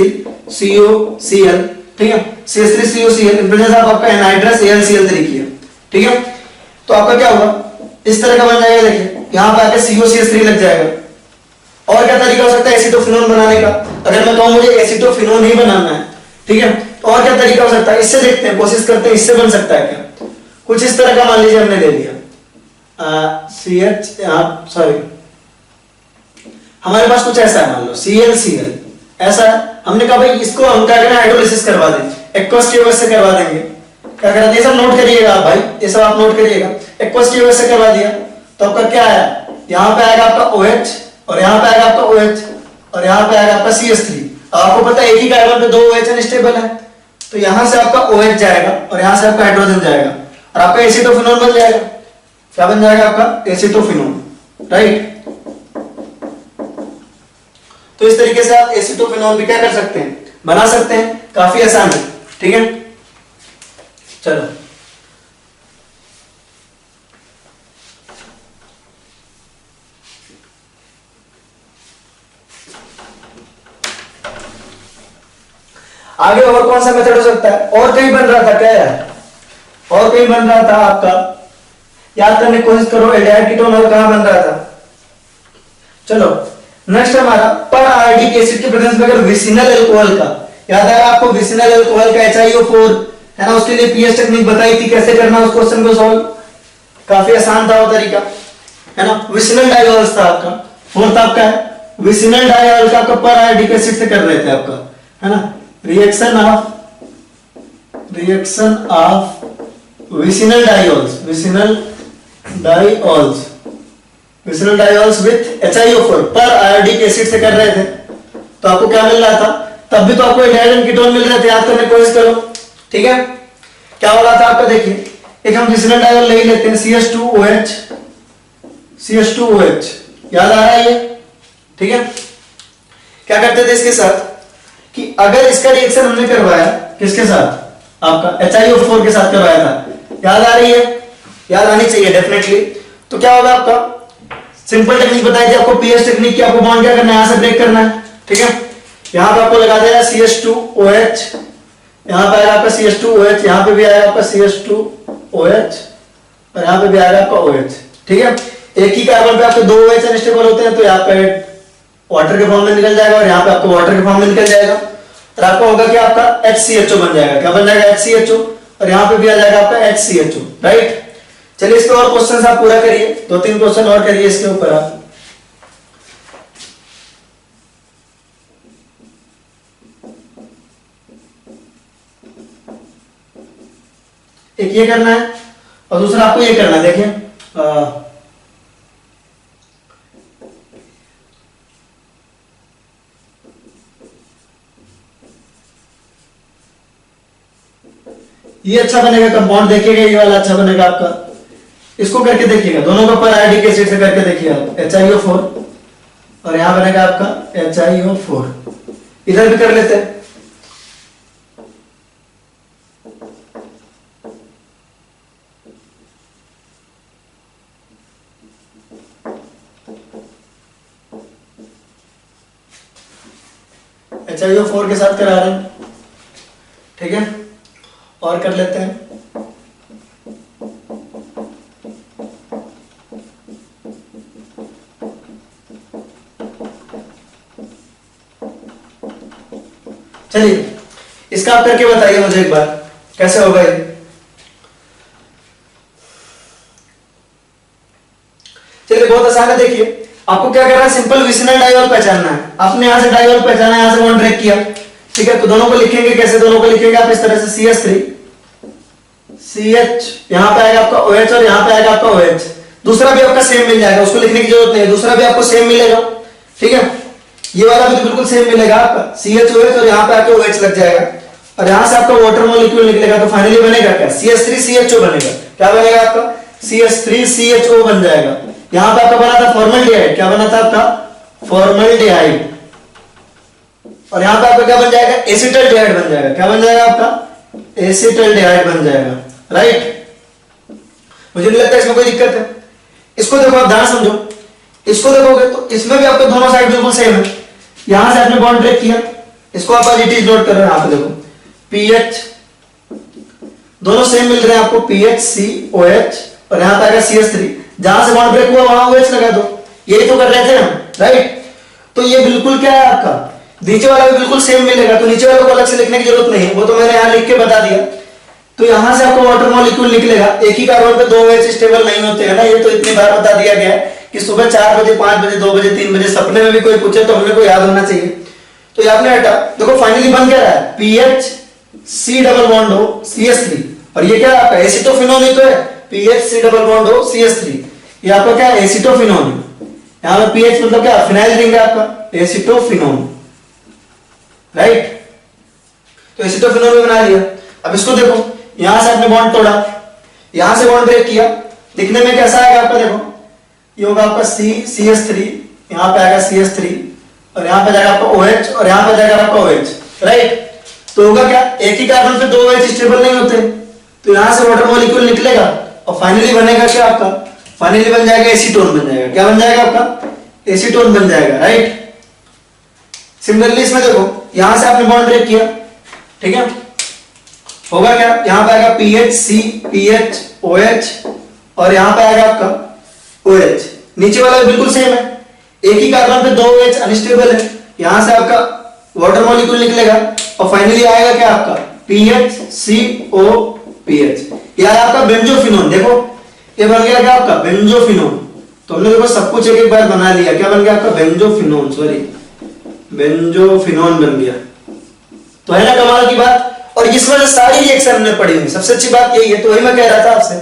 COCl, ठीक है, CH3 COCl in presence of आपका एनहाइड्रस AlCl3 किया, ठीक है। तो आपका क्या होगा, इस तरह का बन जाएगा, देखिए यहां पे आके COCH3 लग जाएगा। और क्या तरीका हो सकता है एसिटोफिनोन बनाने का, अगर मैं कहूं मुझे एसिटोफिनोन ही बनाना है, ठीक है, तो और क्या तरीका हो सकता है, इससे देखते हैं, कोशिश करते हैं इससे बन सकता है क्या, कुछ इस तरह का मान लीजिए हमने ले लिया CH, सॉरी हमारे पास कुछ ऐसा है, मान लो ClCl ऐसा है, हमने कहा भाई इसको हम क्या करें हाइड्रोलिसिस करवा दें, एक्वस ट्यूबस से करवा देंगे, क्या करा, ये सब नोट करिएगा आप भाई, ये सब आप नोट करिएगा, एक्वस ट्यूबस से करवा दिया तो आपका क्या आया, यहां पे आएगा आपका OH और यहां पे आएगा आपका OH और यहां पे आएगा आपका CH3। आपको पता है एक ही कार्बन पे दो OH अनस्टेबल है, तो यहां से आपका OH जाएगा और यहां से आपका हाइड्रोजन जाएगा और आपका एसिटोफिनोन बन जाएगा, क्या बन जाएगा आपका एसिटोफिनोन, राइट। तो इस तरीके से आप एसिटोफिनोन भी क्या कर सकते हैं, बना सकते हैं, काफी आसान है, ठीक है। चलो आगे और कौन सा मेथड हो सकता है, और कहीं बन रहा था क्या यार, और कहीं बन रहा था आपका, याद करने की कोशिश करो एल्डिहाइड कीटोन और कहां बन रहा था। चलो नेक्स्ट हमारा पर आयोडिक एसिड के प्रेजेंस में अगर विसिनल अल्कोहल का, याद है आपको विसिनल अल्कोहल का HiO4 है ना, उसके लिए पीएच टेक्निक बताई थी कैसे करना उस क्वेश्चन को सॉल्व, काफी आसान था वो तरीका, है ना। विसिनल डाइऑल्स था आपका, फोर्थ आपका है विसिनल डाइऑल का आपका पर आयोडिक एसिड से कर रहे थे आपका, है ना, reaction of vicinal diols with HiO4 पर आयोडिक एसिड से कर रहे थे, तो आपको क्या मिल रहा था, तब भी तो आपको एल्डिहाइड कीटोन मिल रहे थे, याद करने की कोशिश करो, ठीक है। क्या हो रहा था आपका, देखिए एक हम विसिनल डाइऑल ले लेते हैं CH2OH, याद आ रहा है ये, ठीक है। क्या करते थे इसके साथ कि अगर इसका रिएक्शन हमने करवाया किसके साथ, आपका HiO4 के साथ करवाया था, याद आ रही है, याद आनी चाहिए डेफिनेटली। तो क्या होगा आपका, सिंपल टेक्निक बताई थी आपको, पीएच टेक्निक की, आपको बॉन्ड क्या करना है, यहां से ब्रेक करना है, ठीक है। यहां पे आपको लगा देना CH2OH, यहां पे आएगा आपका CH2OH, यहां पे भी आएगा आपका CH2OH और यहां पे भी आएगा आपका OH, ठीक है। एक ही कार्बन पे आपके दो OH अनस्टेबल होते हैं, तो यहाँ पे वाटर के फॉर्म में निकल जाएगा और यहाँ पे आपको वाटर के फॉर्म में निकल जाएगा और आपका होगा कि आपका HCHO बन जाएगा, क्या बन जाएगा HCHO, और यहाँ पे भी आ जाएगा आपका HCHO, राइट। चलिए इसके और क्वेश्चन आप पूरा करिए, 2-3 क्वेश्चन और करिए इसके ऊपर आप। एक ये करना है और दूसरा आपको ये करना है, देखिए ये अच्छा बनेगा कंपाउंड, देखिएगा ये वाला अच्छा बनेगा आपका, इसको करके देखिएगा, दोनों का पर आयोडिक एसिड से करके देखिए आप, HiO4 और यहां बनेगा आपका HiO4, इधर भी कर लेते हैं, HiO4 के साथ करा रहे हैं, ठीक है। और कर लेते हैं, चलिए इसका आप करके बताइए मुझे एक बार कैसे होगा ये। चलिए बहुत आसान है, देखिए आपको क्या करना है, सिंपल विसिनल डाइवॉल पहचानना है। आपने यहां से डाइवॉल पहचाना, यहां से बॉन्ड ब्रेक किया, ठीक है। तो दोनों को लिखेंगे कैसे, दोनों को लिखेंगे आप इस तरह से, CH3 CH, यहां पे आएगा आपका OH और यहां पे आएगा आपका OH। दूसरा भी आपका सेम मिल जाएगा, उसको लिखने की जरूरत नहीं है, दूसरा भी आपको सेम मिलेगा, ठीक है। ये वाला भी बिल्कुल सेम मिलेगा आपका, CHOH और यहां पे आके OH लग जाएगा, और यहां से आपका वाटर मॉलिक्यूल निकलेगा। तो फाइनली बनेगा क्या, CH3CHO बनेगा। क्या बनेगा आपका, CH3CHO बन जाएगा। यहां पे आपका बना था फॉर्मल्डिहाइड, क्या बना था आपका, फॉर्मल्डिहाइड, और यहां पे आपका क्या बन जाएगा, एसिटल्डिहाइड बन जाएगा। क्या बन जाएगा आपका, एसिटल्डिहाइड बन जाएगा, राइट। मुझे नहीं लगता इसमें कोई दिक्कत है। इसको देखो आप ध्यान समझो, इसको देखोगे तो इसमें भी आपके दोनों साइड बिल्कुल सेम है। यहां से आपने बॉन्ड ब्रेक किया, इसको आप एज इट इज नोट करो। यहां पे देखो पीएच दोनों सेम मिल रहे हैं आपको, PHCOH, और यहां पे आएगा CH3। जहां से बॉन्ड ब्रेक हुआ वहां OH लगा दो, यही तो कर रहे थे हम, राइट। तो ये बिल्कुल क्या है आपका, नीचे वाला भी बिल्कुल सेम मिलेगा, तो नीचे वाले को अलग से लिखने की जरूरत नहीं है, वो तो मैंने यहां लिख के बता दिया। तो यहां से आपको वाटर मॉलिक्यूल निकलेगा। एक ही कार्बन पे 2 OH स्टेबल नहीं होते हैं ना, ये तो इतनी बार बता दिया गया है कि सुबह 4 बजे, 5 बजे, 2 बजे, 3 बजे सपने में भी कोई पूछे तो हमने को याद होना चाहिए। तो ये आपने हटा, देखो फाइनली बन क्या रहा है, PHC डबल बॉन्ड हो CH3, और ये क्या है आपका एसिटोफिनोन ही तो है, PHC डबल बॉन्ड हो CH3, ये आपका क्या है, एसिटोफिनोन। यहां पे पीएच मतलब क्या, फिनाइल रिंग है आपका, एसिटोफिनोन, राइट। तो एसिटोफिनोन भी बना लिया। अब इसको देखो, यहां से आपने बॉन्ड तोड़ा, यहां से बॉन्ड ब्रेक किया, दिखने में कैसा आएगा आपका, देखो ये होगा आपका CH3, यहां पे आएगा CH3, और यहां पे जाएगा आपका OH, और यहां पे जाएगा आपका OH, राइट। तो होगा क्या, एक ही कार्बन पे 2 OH स्टेबल नहीं होते, तो यहां से वाटर मॉलिक्यूल निकलेगा, और फाइनली बनेगा क्या आपका, फाइनली बन जाएगा एसीटोन बन जाएगा। क्या बन जाएगा आपका, एसीटोन बन जाएगा, राइट। सिमिलरली इसमें देखो, यहां से आपने बॉन्ड ब्रेक किया, ठीक है, होगा क्या, यहां पे आएगा PHC PHOH, और यहां पे आएगा आपका OH। नीचे वाला भी बिल्कुल सेम है, एक ही कार्बन पे 2 OH अनस्टेबल है, यहां से आपका वाटर मॉलिक्यूल निकलेगा, और फाइनली आएगा क्या आपका PHCOPH। यह है आपका बेंजोफिनोन। देखो ये बन गया क्या आपका, बेंजोफिनोन। तो हमने देखो सब कुछ एक एक बार बना लिया। क्या बन गया आपका, बेंजोफिनोन, सॉरी बेंजोफिनोन बन गया। तो है ना कमाल की बात। और इस वजह सारी रिएक्शन हमने पढ़ी हुई, सबसे अच्छी बात यही है। तो वही मैं कह रहा था आपसे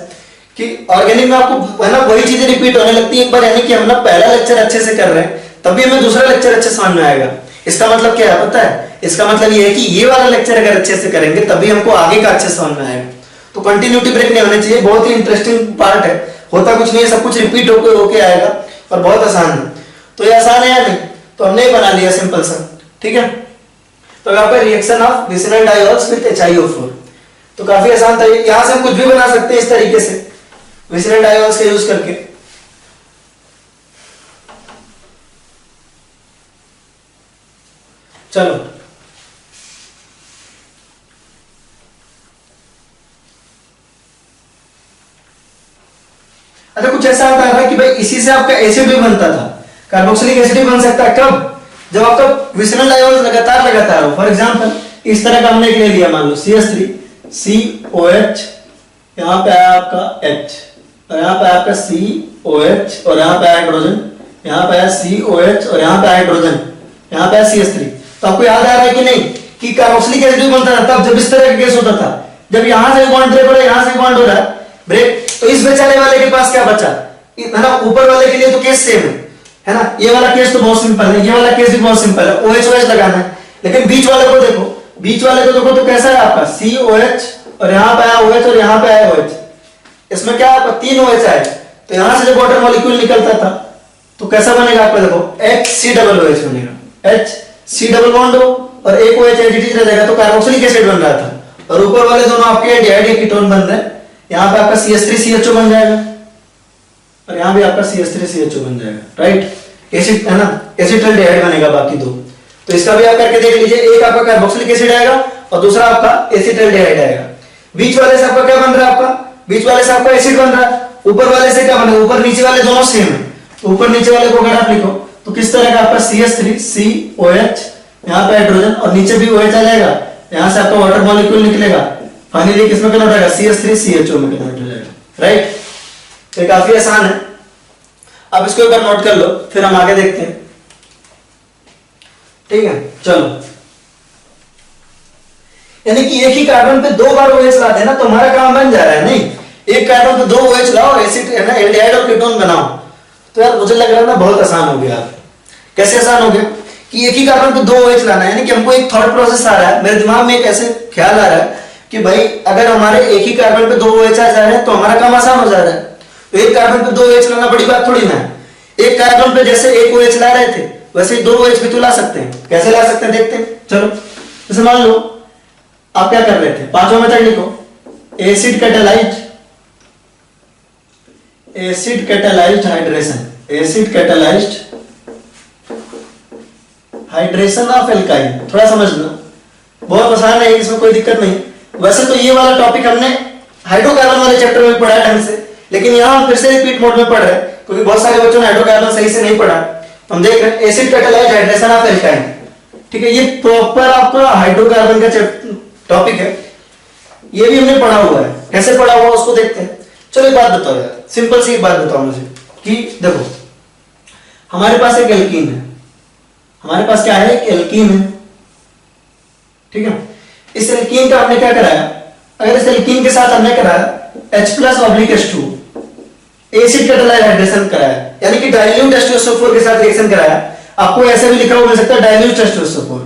कि ऑर्गेनिक में आपको है ना वही चीजें रिपीट होने लगती है एक बार, यानी कि हम ना पहला लेक्चर अच्छे से कर रहे हैं, तभी हमें दूसरा लेक्चर अच्छे समझ में आएगा। इसका मतलब क्या है पता है, इसका मतलब ये है कि ये वाला लेक्चर अगर अच्छे से करेंगे तभी हमको आगे का अच्छे से समझ में आएगा। तो कंटिन्यूटी ब्रेक नहीं होना चाहिए, बहुत ही इंटरेस्टिंग पार्ट है, होता कुछ नहीं है, सब कुछ रिपीट होके होके आएगा, और बहुत आसान है। तो ये आसान है या नहीं, तो हमने ही बना लिया सिंपल सा, ठीक है। तो यहाँ पे reaction of vicinal diols with HiO4, तो काफी आसान था। यहां से हम कुछ भी बना सकते हैं इस तरीके से विसिनल डाइऑल्स का यूज करके। चलो अच्छा, कुछ ऐसा आता है कि भाई इसी से आपका एसिड भी बनता था, कार्बोक्सिलिक एसिड भी बन सकता है। कब, जब आपका विसिनल डाइऑल्स लगातार हो। फॉर एग्जांपल इस तरह का हमने एक ले लिया, मान लो CH3 COH, यहां पे आया आपका H, और यहां पे आया आपका COH, और यहां पे आया हाइड्रोजन, यहां पे आया COH, और यहां पे आया हाइड्रोजन, यहां पे आया CH3। तो आपको याद आ रहा है कि नहीं कि कार्बोक्सिलिक एसिड भी बनता था तब, जब इस तरह का केस होता था, जब यहां से बॉन्ड ब्रेक हो रहा है, यहां से बॉन्ड हो रहा है ब्रेक, तो इस बेचारे वाले के पास क्या बचा, है ना, ऊपर वाले के लिए तो केस सेम है ना, ये वाला केस तो बहुत सिंपल है, ये वाला केस भी बहुत सिंपल है, OH लगाना है। लेकिन बीच वाले को देखो, बीच वाले को देखो तो कैसा है आपका COH, और यहां पे आया OH, और यहां पे आया OH। इसमें क्या आपका 3 OH आए, तो यहां से जब वाटर मॉलिक्यूल निकलता था तो कैसा बनेगा आपका, देखो HCOOH बनेगा, HC डबल बॉन्ड हो और एक OH एडिटिव रह जाएगा, तो कार्बोक्सिलिक एसिड बन रहा था, और ऊपर वाले दोनों आपके डाइड या कीटोन बन रहे हैं। यहां पे आपका CH3CHO बन जाएगा, और यहां भी आपका CH3CHO बन जाएगा, राइट। एसिड है ना, एसिटल्डिहाइड बनेगा बाकी दो। तो इसका भी आप करके देख लीजिए। एक आपका कार्बोक्सिलिक एसिड आएगा और दूसरा आपका एसिटाल्डिहाइड आएगा। बीच वाले से आपका क्या बन रहा है, आपका बीच वाले से आपका एसिड बन रहा है, ऊपर वाले से क्या बन रहा है, ऊपर नीचे वाले दोनों सेम है। ऊपर नीचे वाले को अगर आप लिखो तो किस तरह का आपका CH3COH, यहाँ पे हाइड्रोजन और नीचे भी OH आ जाएगा, यहाँ से आपका वाटर मॉलिक्यूल निकलेगा, फाइनली किसमें कन्वर्ट होगा, CH3CHO में कन्वर्ट हो जाएगा, राइट। तो काफी आसान है, आप इसको एक बार नोट कर लो, फिर हम आगे देखते हैं, ठीक है। चलो, यानी कि एक ही कार्बन पे दो बार OH लाते हैं ना, तो हमारा काम बन जा रहा है। नहीं, एक कार्बन पे दो OH लाओ, एसिड है ना, एल्डिहाइड और कीटोन बनाओ। तो यार मुझे लग रहा है ना बहुत आसान हो गया। कैसे आसान हो गया कि एक ही कार्बन पे दो OH लाना है, यानी कि हमको एक थॉट प्रोसेस आ रहा है, मेरे दिमाग में एक ऐसे ख्याल आ रहा है कि भाई अगर हमारे एक ही कार्बन पे दो OH आ जा रहे हैं तो हमारा काम आसान हो जा रहा है। तो एक कार्बन पे दो OH लाना बड़ी बात थोड़ी ना है। एक कार्बन पे जैसे एक OH ला रहे थे वैसे दो OH भी तो ला सकते हैं। कैसे ला सकते हैं देखते हैं। चलो, जैसे मान लो आप क्या कर रहे थे, पांचवा मेथड लिखो, acid catalysed hydration, acid catalysed hydration of alkyne. थोड़ा समझना, बहुत आसान है, इसमें कोई दिक्कत नहीं। वैसे तो ये वाला टॉपिक हमने हाइड्रोकार्बन वाले चैप्टर में पढ़ा है ढंग से, लेकिन यहां हम फिर से रिपीट मोड में पढ़ रहे हैं क्योंकि बहुत सारे बच्चों ने हाइड्रोकार्बन सही से नहीं पढ़ा। हम देख रहे हैं acid catalysed hydration of alkyne, ठीक है। ये प्रॉपर आपका हाइड्रोकार्बन का टॉपिक है, ये भी हमने पढ़ा हुआ है। कैसे पढ़ा हुआ उसको देखते हैं। चलो एक बात बताओ यार, सिंपल सी एक बात बताओ मुझे कि देखो हमारे पास एक एल्कीन है, हमारे पास क्या है, एक एल्कीन है, ठीक है। इस एल्कीन का हमने क्या कराया, अगर इस एल्कीन के साथ हमने कराया H+H2 एसिड कैटालाइज्ड हाइड्रेशन कराया, यानी कि डाइल्यूट H2SO4 के साथ रिएक्शन कराया। आपको ऐसे भी लिखा हुआ मिल सकता है डाइल्यूट H2SO4।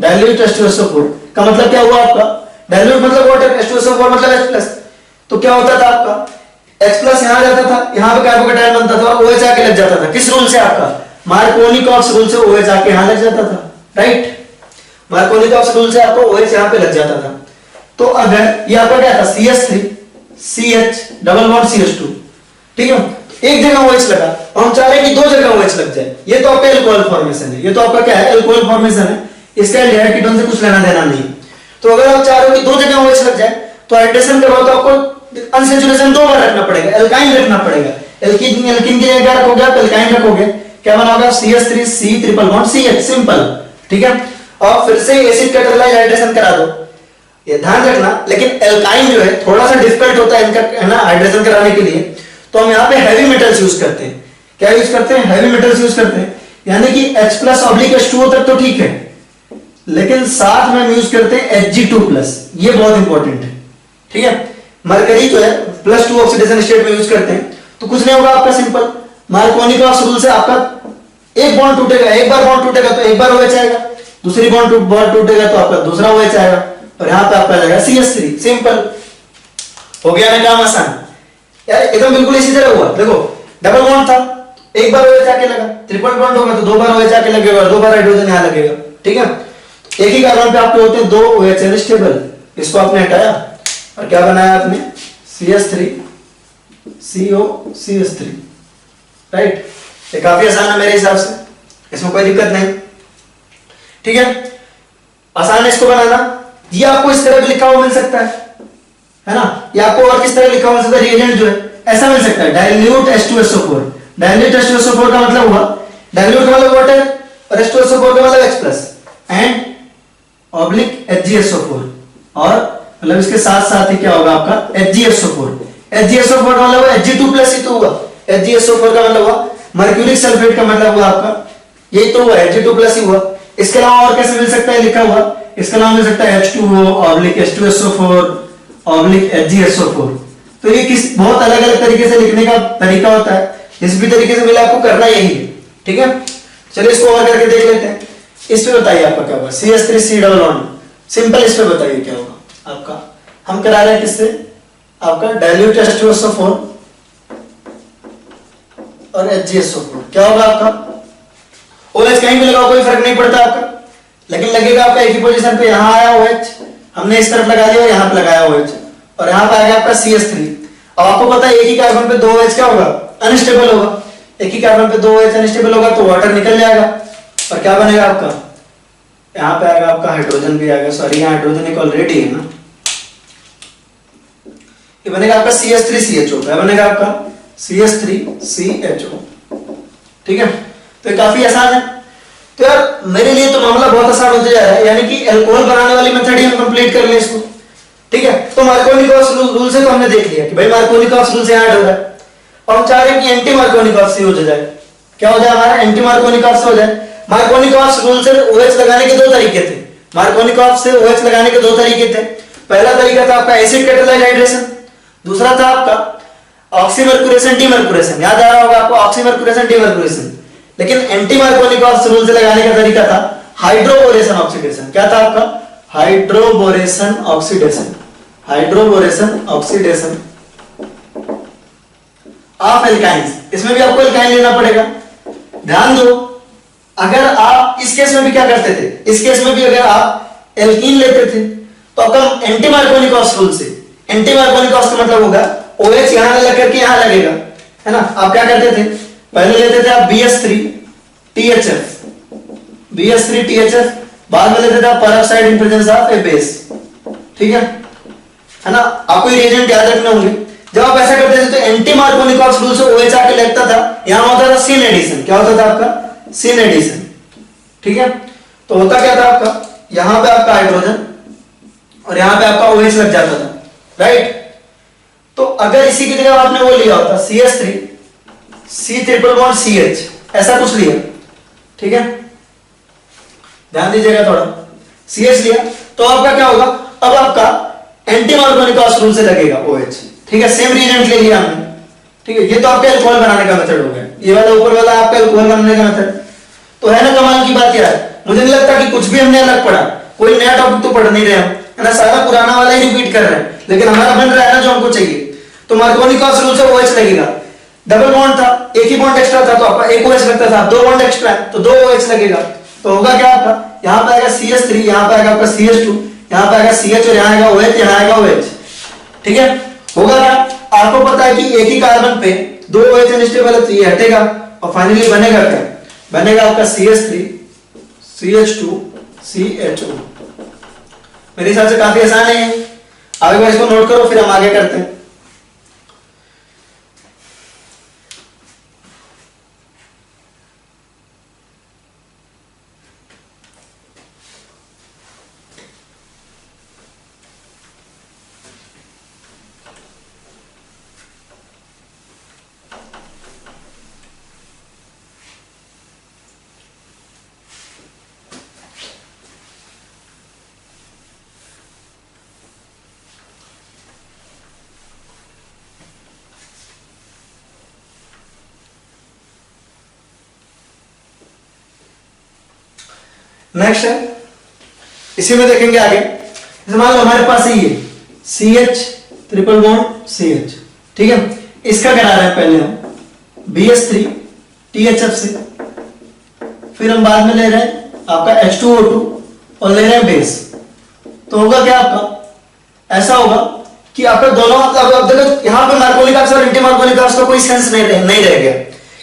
डाइल्यूट H2SO4 का मतलब क्या हुआ आपका, डाइल्यूट मतलब वाटर, H2SO4 मतलब H+। तो क्या होता था आपका, H+ यहां जाता था, यहां पे कार्बोकैटायन बनता था और OH आके लग जाता था। किस रूल से, आपका मार्कोनिकॉफ रूल से OH आके यहां लग जाता था, राइट। मार्कोनिकॉफ रूल से आपको OH यहां पे लग जाता था। तो अगर ये आपका क्या था, CH3 CH double bond CH2, ठीक है। एक जगह OH लगा और हम चाह रहे हैं कि दो जगह OH लग जाए। ये तो आपका एल्कोहल फॉर्मेशन है, ये तो आपका क्या है, एल्कोहल फॉर्मेशन है। इसका एल्डिहाइड कीटोन से कुछ लेना देना नहीं। तो अगर आप चाह रहे हो कि दो जगह OH लग जाए तो हाइड्रेशन करवाओ तो आपको अनसैचुरेशन दो बार रखना पड़ेगा, एल्काइन रखना पड़ेगा। एल्कीन की जगह क्या रखोगे आप, एल्काइन रखोगे, क्या बनाओगे, CH3C triple bond CH, simple, ठीक है। और फिर से एसिड कैटालाइज्ड हाइड्रेशन करा दो, ये ध्यान रखना। लेकिन एल्काइन जो है थोड़ा सा डिफिकल्ट होता है इनका, है ना, हाइड्रेशन कराने के लिए। तो हम यहाँ पे हैवी मेटल्स यूज करते हैं। क्या यूज करते हैं, हैवी मेटल्स यूज करते हैं, यानी कि H+H2O तक तो ठीक है, लेकिन साथ में हम यूज करते हैं Hg2+, ये बहुत इंपॉर्टेंट है, ठीक है। मरकरी जो है +2 ऑक्सीडेशन स्टेट में यूज करते हैं। तो कुछ नहीं होगा आपका, सिंपल मार्कोनिकॉफ रूल से आपका एक बॉन्ड टूटेगा, एक बार बॉन्ड टूटेगा तो एक बार OH आएगा, दूसरी बॉन्ड टूटेगा तो आपका दूसरा OH आएगा और यहां पे आपका आ जाएगा CH3, सिंपल हो गया ना, काम आसान यार, एकदम बिल्कुल इसी तरह हुआ। देखो डबल बॉन्ड था, एक बार OH आके लगा, ट्रिपल बॉन्ड होगा तो दो बार OH आके लगेगा और दो बार हाइड्रोजन यहां लगेगा, ठीक है। एक ही कार्बन पे आपके होते हैं दो OH स्टेबल, इसको आपने हटाया और क्या बनाया आपने, CH3 CO CH3, राइट। ये काफी आसान है मेरे हिसाब से, इसमें कोई दिक्कत नहीं, ठीक है। आसान है इसको बनाना। ये आपको इस तरह भी लिखा हुआ मिल सकता है ना, ये आपको और किस तरह लिखा हुआ मिल सकता है, रिएजेंट जो है ऐसा मिल सकता है, डाइल्यूट H2SO4। डाइल्यूट H2SO4 का मतलब हुआ, डाइल्यूट का मतलब वाटर और H2SO4 का मतलब H+ एंड ऑब्लिक HgSO4, और मतलब इसके साथ साथ ही क्या होगा आपका HgSO4। HgSO4 का मतलब Hg2+ ही तो हुआ, HgSO4 का मतलब हुआ मर्क्यूरिक सल्फेट, का मतलब हुआ आपका यही तो हुआ, Hg2+ ही हुआ। इसके अलावा और कैसे मिल सकता है लिखा हुआ, इसके अलावा मिल सकता है H2O oblique H2SO4 oblique HgSO4। तो ये किस बहुत अलग अलग तरीके से लिखने का तरीका होता है, जिस भी तरीके से मिला आपको करना यही है, ठीक है। चलिए इसको और करके देख लेते हैं। इस पे बताइए आपका क्या होगा, CH3C डबल बॉन्ड, सिंपल। इस पे बताइए क्या होगा आपका, हम करा रहे हैं किससे, आपका डाइल्यूट H2SO4 और HgSO4। क्या होगा आपका, OH कहीं भी लगाओ कोई फर्क नहीं पड़ता आपका, लेकिन लगेगा आपका एक ही पोजीशन पे। यहां आया OH, हमने इस तरफ लगा दिया और यहां पे लगाया OH, और यहां पे आ गया आपका CH3। अब आपको पता है एक ही कार्बन पे दो OH क्या होगा, अनस्टेबल होगा। एक ही कार्बन पे दो OH अनस्टेबल होगा तो वाटर निकल जाएगा और क्या बनेगा आपका यहाँ पे आएगा आपका हाइड्रोजन भी आएगा, सॉरी यहाँ हाइड्रोजन एक ऑलरेडी है ना, ये बनेगा आपका CH3CHO, क्या बनेगा आपका CH3CHO। ठीक है, तो ये काफी आसान है। तो यार मेरे लिए तो मामला बहुत आसान होते जा रहा है, यानी कि अल्कोहल बनाने वाली मेथड ही हम कंप्लीट कर लें इसको। ठीक है, तो मार्कोनिकॉस रूल से तो हमने देख लिया कि भाई मार्कोनिकॉस रूल से ऐड हो रहा है, और हम चाह रहे हैं कि एंटी मार्कोनिकॉस से हो जाए। क्या हो जाए हमारा, एंटी मार्कोनिकॉस से हो जाए। मार्कोनिकॉस रूल से OH लगाने के दो तरीके थे, मार्कोनिकॉस से OH लगाने के दो तरीके थे। पहला तरीका था आपका एसिड कैटालाइज हाइड्रेशन, दूसरा था आपका ऑक्सीमर्क्यूरेशन डीमर्क्यूरेशन। याद आ रहा होगा आपको, ऑक्सीमर्क्यूरेशन डीमर्क्यूरेशन। लेकिन एंटी मार्कोनिकॉस रूल से लगाने का तरीका था हाइड्रोबोरेशन ऑक्सीडेशन। क्या था आपका, hydroboration oxidation, hydroboration oxidation of alkynes. इसमें भी आपको एल्काइन लेना पड़ेगा। ध्यान दो, अगर आप इस केस में भी क्या करते थे, इस केस में भी अगर आप एल्कीन लेते थे तो आपका एंटी मार्कोनिकॉस रूल से, एंटी मार्कोनिकॉस का मतलब होगा OH यहां लग करके यहां लगेगा, है ना। आप क्या करते थे, पहले लेते थे आप BS3THF, बाद में लेते थे आप peroxide in presence of A base. ठीक है ना, आपको ये रिएजेंट याद रखने होंगे। जब आप ऐसा करते थे तो एंटी मार्कोनिकॉस रूल से OH आके लगता था, यहां होता था सिन एडिशन। क्या होता था आपका, सिन एडिशन। ठीक है, तो होता क्या था आपका, यहां पे आपका हाइड्रोजन और यहां पे आपका OH लग जाता था, राइट। तो अगर इसी की जगह आपने वो लिया होता CH3 C triple bond CH, ऐसा कुछ लिया, ठीक है, ध्यान दीजिएगा थोड़ा, CH लिया तो आपका क्या होगा, अब आपका एंटी मार्कोनिकॉस रूल से लगेगा OH। ठीक है, सेम रिएजेंट ले लिया हमने। ठीक है, ये तो आपका अल्कोहल बनाने का मेथड हो गया, ये वाला ऊपर वाला आपका अल्कोहल बनाने का मेथड। तो है ना कमाल की बात यार, मुझे नहीं लगता कि कुछ भी हमने अलग पढ़ा, कोई नया टॉपिक तो पढ़ नहीं रहे हम, है ना, सारा पुराना वाला ही रिपीट कर रहे हैं, लेकिन हमारा बन रहा है ना जो हमको चाहिए। तो मार्कोनिकॉस रूल से OH लगेगा, डबल बॉन्ड था, एक ही बॉन्ड एक्स्ट्रा था तो आपका एक OH लगता था, दो बॉन्ड एक्स्ट्रा है तो दो OH लगेगा। तो होगा क्या आपका, यहां पे आएगा CH3, यहां पे आएगा आपका CH2, यहां पे आएगा CH और यहां आएगा OH, यहां आएगा OH। ठीक है, होगा क्या, आपको पता है कि एक ही कार्बन पे दो OH अनस्टेबल है तो ये हटेगा और फाइनली बनेगा क्या, बनेगा आपका CH3 CH2 CHO। मेरे हिसाब से काफी आसान है, अब एक बार इसको नोट करो फिर हम आगे करते हैं। नेक्स्ट है, इसी में देखेंगे आगे, मान लो हमारे पास ये CH ट्रिपल बॉन्ड CH, ठीक है, इसका करा रहे हैं पहले हम BS3 THF से, फिर हम बाद में ले रहे हैं आपका H2O2 और ले रहे हैं बेस। तो होगा क्या आपका, ऐसा होगा कि आपका दोनों, अब देखो यहां पे मार्कोनिकॉस और एंटी मार्कोनिकॉस का कोई सेंस नहीं रह गया।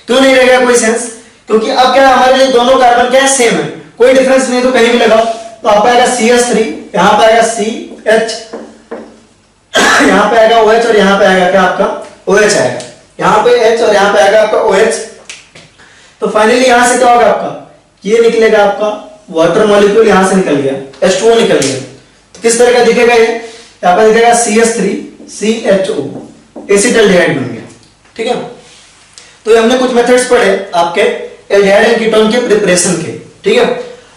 क्यों नहीं रह गया कोई सेंस, क्योंकि अब क्या हमारे लिए दोनों कार्बन क्या है, सेम है, कोई डिफरेंस नहीं, तो कहीं भी लगाओ। तो आपका आएगा CH3, यहां पे आएगा CH, यहां पे आएगा OH और यहां पे आएगा क्या आपका OH आएगा, यहां पे H और यहां पे आएगा आपका OH। तो फाइनली यहां से क्या होगा आपका, ये निकलेगा आपका वाटर मॉलिक्यूल, यहां से निकल गया H2O निकल गया। तो किस तरह का दिखेगा ये, यहां पर दिखेगा CH3 CHO, एसिटाल्डिहाइड बन गया। ठीक है, तो ये हमने कुछ मेथड्स पढ़े आपके एल्डिहाइड एंड कीटोन के प्रिपरेशन के। ठीक है,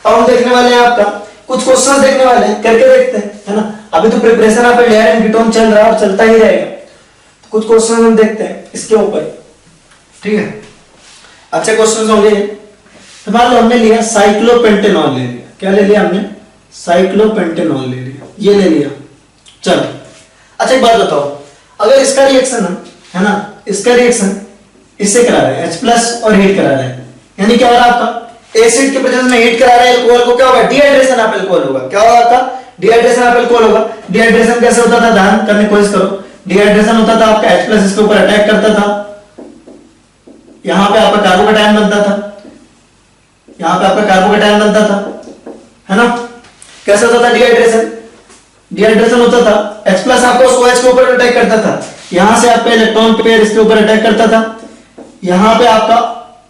अब हम देखने वाले हैं आपका कुछ क्वेश्चंस देखने वाले हैं, करके देखते हैं, है ना। अभी तो प्रिपरेशन आप एल्डिहाइड एंड कीटोन चल रहा है और चलता ही रहेगा, तो कुछ क्वेश्चंस हम देखते हैं इसके ऊपर। ठीक है, अच्छे क्वेश्चंस होंगे। तो मान लो हमने लिया साइक्लोपेंटेनॉल ले लिया, क्या ले लिया हमने, साइक्लोपेंटेनॉल ले लिया, ये ले लिया। चलो अच्छा एक बात बताओ, अगर इसका रिएक्शन है ना, इसका रिएक्शन इससे करा रहे हैं H+ और हीट करा रहे हैं, यानी क्या हो रहा है आपका, एसिड के प्रेजेंस में हीट करा रहे हैं अल्कोहल को, क्या होगा, डिहाइड्रेशन ऑफ अल्कोहल होगा। क्या होगा आपका, डिहाइड्रेशन ऑफ अल्कोहल होगा। डिहाइड्रेशन कैसे होता था, ध्यान करने की कोशिश करो। डिहाइड्रेशन होता था आपका H+ इसके ऊपर अटैक करता था, यहां पे आपका कार्बोकैटायन बनता था, यहां पे आपका कार्बोकैटायन बनता था, है ना। कैसा होता था डिहाइड्रेशन, डिहाइड्रेशन होता था H प्लस आपको उस OH के ऊपर अटैक करता था, यहां से आपका इलेक्ट्रॉन पेयर इसके ऊपर अटैक करता था, यहां पे आपका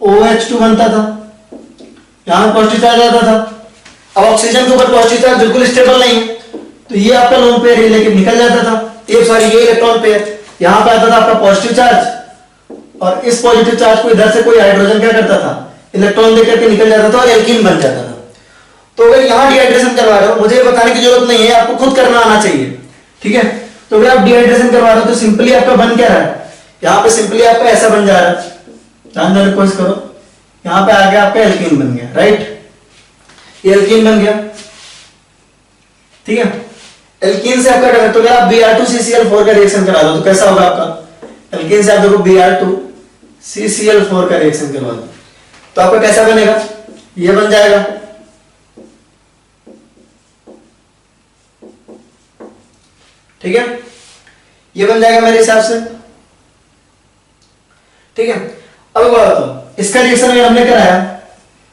OH2 बनता था, यहां पॉजिटिव चार्ज आता था। अब ऑक्सीजन के ऊपर पॉजिटिव चार्ज बिल्कुल स्टेबल नहीं है, तो ये आपका लोन पेयर ये लेके निकल जाता था, ये सॉरी ये इलेक्ट्रॉन पेयर यहां पे आता था आपका पॉजिटिव चार्ज, और इस पॉजिटिव चार्ज को इधर से कोई हाइड्रोजन क्या करता था, इलेक्ट्रॉन लेकर के निकल जाता था और एल्कीन बन जाता था। तो अगर यहां डिहाइड्रेशन करवा रहे हो, मुझे बताने की जरूरत नहीं है, आपको खुद करना आना चाहिए, ठीक है। तो अगर आप डिहाइड्रेशन करवा रहे हो तो सिंपली आपका बन क्या रहा है, यहां पे सिंपली आपका ऐसा बन जा रहा है, ध्यान देने की कोशिश करो, यहां पे आ गया आपका एल्कीन बन गया, राइट, ये एल्कीन बन गया, ठीक है। एल्कीन से आपका तो अगर आप Br2CCl4 का रिएक्शन करा दो तो कैसा होगा आपका, एल्कीन से आप देखो Br2CCl4 का रिएक्शन करवा दो तो आपका कैसा बनेगा, ये बन जाएगा, ठीक है, ये बन जाएगा मेरे हिसाब से, ठीक है। अब बताओ इसका रिएक्शन अगर हमने कराया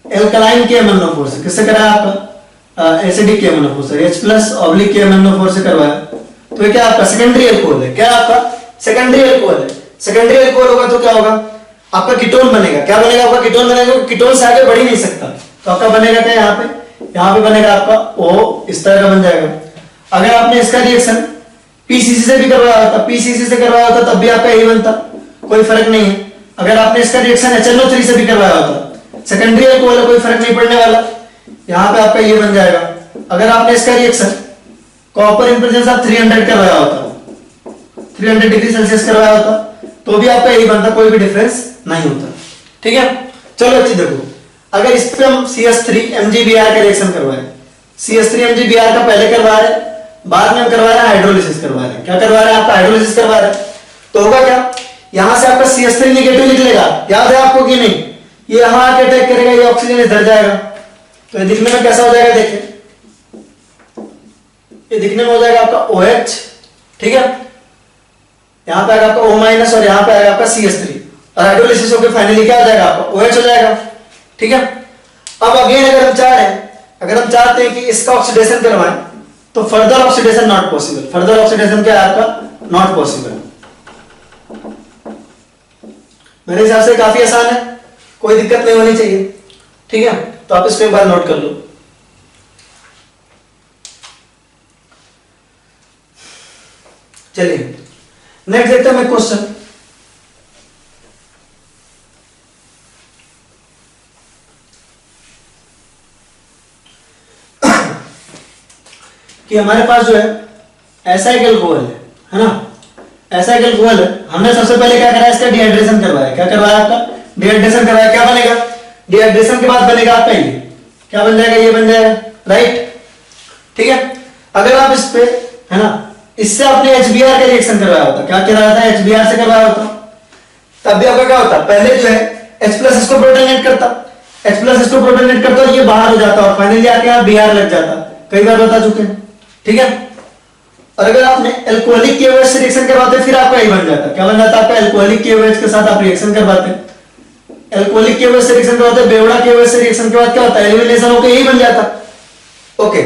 एल्कलाइन KMnO4 से, किससे कराया आपका एसिडिक KMnO4 से, H प्लस ऑब्लिक KMnO4 से करवाया, तो ये क्या आपका सेकेंडरी अल्कोहल है, क्या आपका सेकेंडरी अल्कोहल है। सेकेंडरी अल्कोहल होगा तो क्या होगा, आपका कीटोन बनेगा, क्या बनेगा आपका कीटोन बनेगा, कीटोन से आगे बढ़ ही नहीं सकता, तो आपका बनेगा क्या यहाँ पे बनेगा आपका O, इस तरह का बन जाएगा। अगर आपने इसका रिएक्शन PCC से भी करवाया होता, PCC से करवाया होता तब भी आपका यही बनता, कोई फर्क नहीं है। अगर आपने इसका रिएक्शन HNO3 से भी करवाया होता, सेकेंडरी अल्कोहल है, कोई फर्क नहीं पड़ने वाला, यहाँ पे आपका ये बन जाएगा। अगर आपने इसका reaction copper in presence of 300 करवाया होता, 300 डिग्री सेल्सियस करवाया होता, तो भी आपका यही बनता, कोई भी डिफरेंस नहीं होता, ठीक है। चलो अच्छी देखो, अगर इस पे हम CH3MgBr का रिएक्शन करवाए, CH3MgBr का पहले करवा रहे, बाद में हम करवा रहे हैं हाइड्रोलिसिस करवा रहे हैं, क्या करवा रहे हैं आपका हाइड्रोलिसिस करवा रहे हैं, तो होगा क्या, यहां से आपका CH3 नेगेटिव निकलेगा, याद है आपको कि नहीं, ये यहां आके अटैक करेगा, ये ऑक्सीजन इधर जाएगा, तो ये दिखने में कैसा हो जाएगा, देखिए ये दिखने में हो जाएगा आपका OH, ठीक है, यहां पे आएगा आपका O- और यहां पे आएगा आपका CH3, और हाइड्रोलिसिस होकर फाइनली क्या हो जाएगा आपका OH हो जाएगा, ठीक है। अब अगेन अगर हम चाह रहे हैं, अगर हम चाहते हैं कि इसका ऑक्सीडेशन करवाएं तो further oxidation not possible, further oxidation क्या है आपका नॉट पॉसिबल। मेरे हिसाब से काफी आसान है, कोई दिक्कत नहीं होनी चाहिए, ठीक है। तो आप इसको एक बार नोट कर लो। चलिए नेक्स्ट देखते हैं क्वेश्चन। कि हमारे पास जो है ऐसा एक अल्कोहल है ना, ऐसा एक अल्कोहल है, हमने सबसे पहले क्या करा, इसका डिहाइड्रेशन करवाया, क्या करवाया आपका डिहाइड्रेशन करवाया, क्या बनेगा, डिहाइड्रेशन के बाद बनेगा आपका ये क्या बन जाएगा, ये बन जाएगा, राइट, ठीक है। अगर आप इस पे है ना, इससे आपने HBr का रिएक्शन करवाया होता, क्या करवाया था, HBr से करवाया होता, तब भी आपका क्या होता, पहले जो है H प्लस इसको प्रोटोनेट करता, H प्लस इसको प्रोटोनेट करता, ये बाहर हो जाता और फाइनली आके यहाँ Br लग जाता, कई बार बता चुके हैं, ठीक है। और अगर आपने एल्कोहलिक KOH से रिएक्शन करवाते फिर आपका यही बन जाता, क्या बन जाता आपका, एल्कोहलिक KOH के साथ आप रिएक्शन करवाते, एल्कोहलिक KOH से रिएक्शन करवाते, बेवड़ा KOH से रिएक्शन के बाद क्या होता है, एलिमिनेशन होकर यही बन जाता, ओके।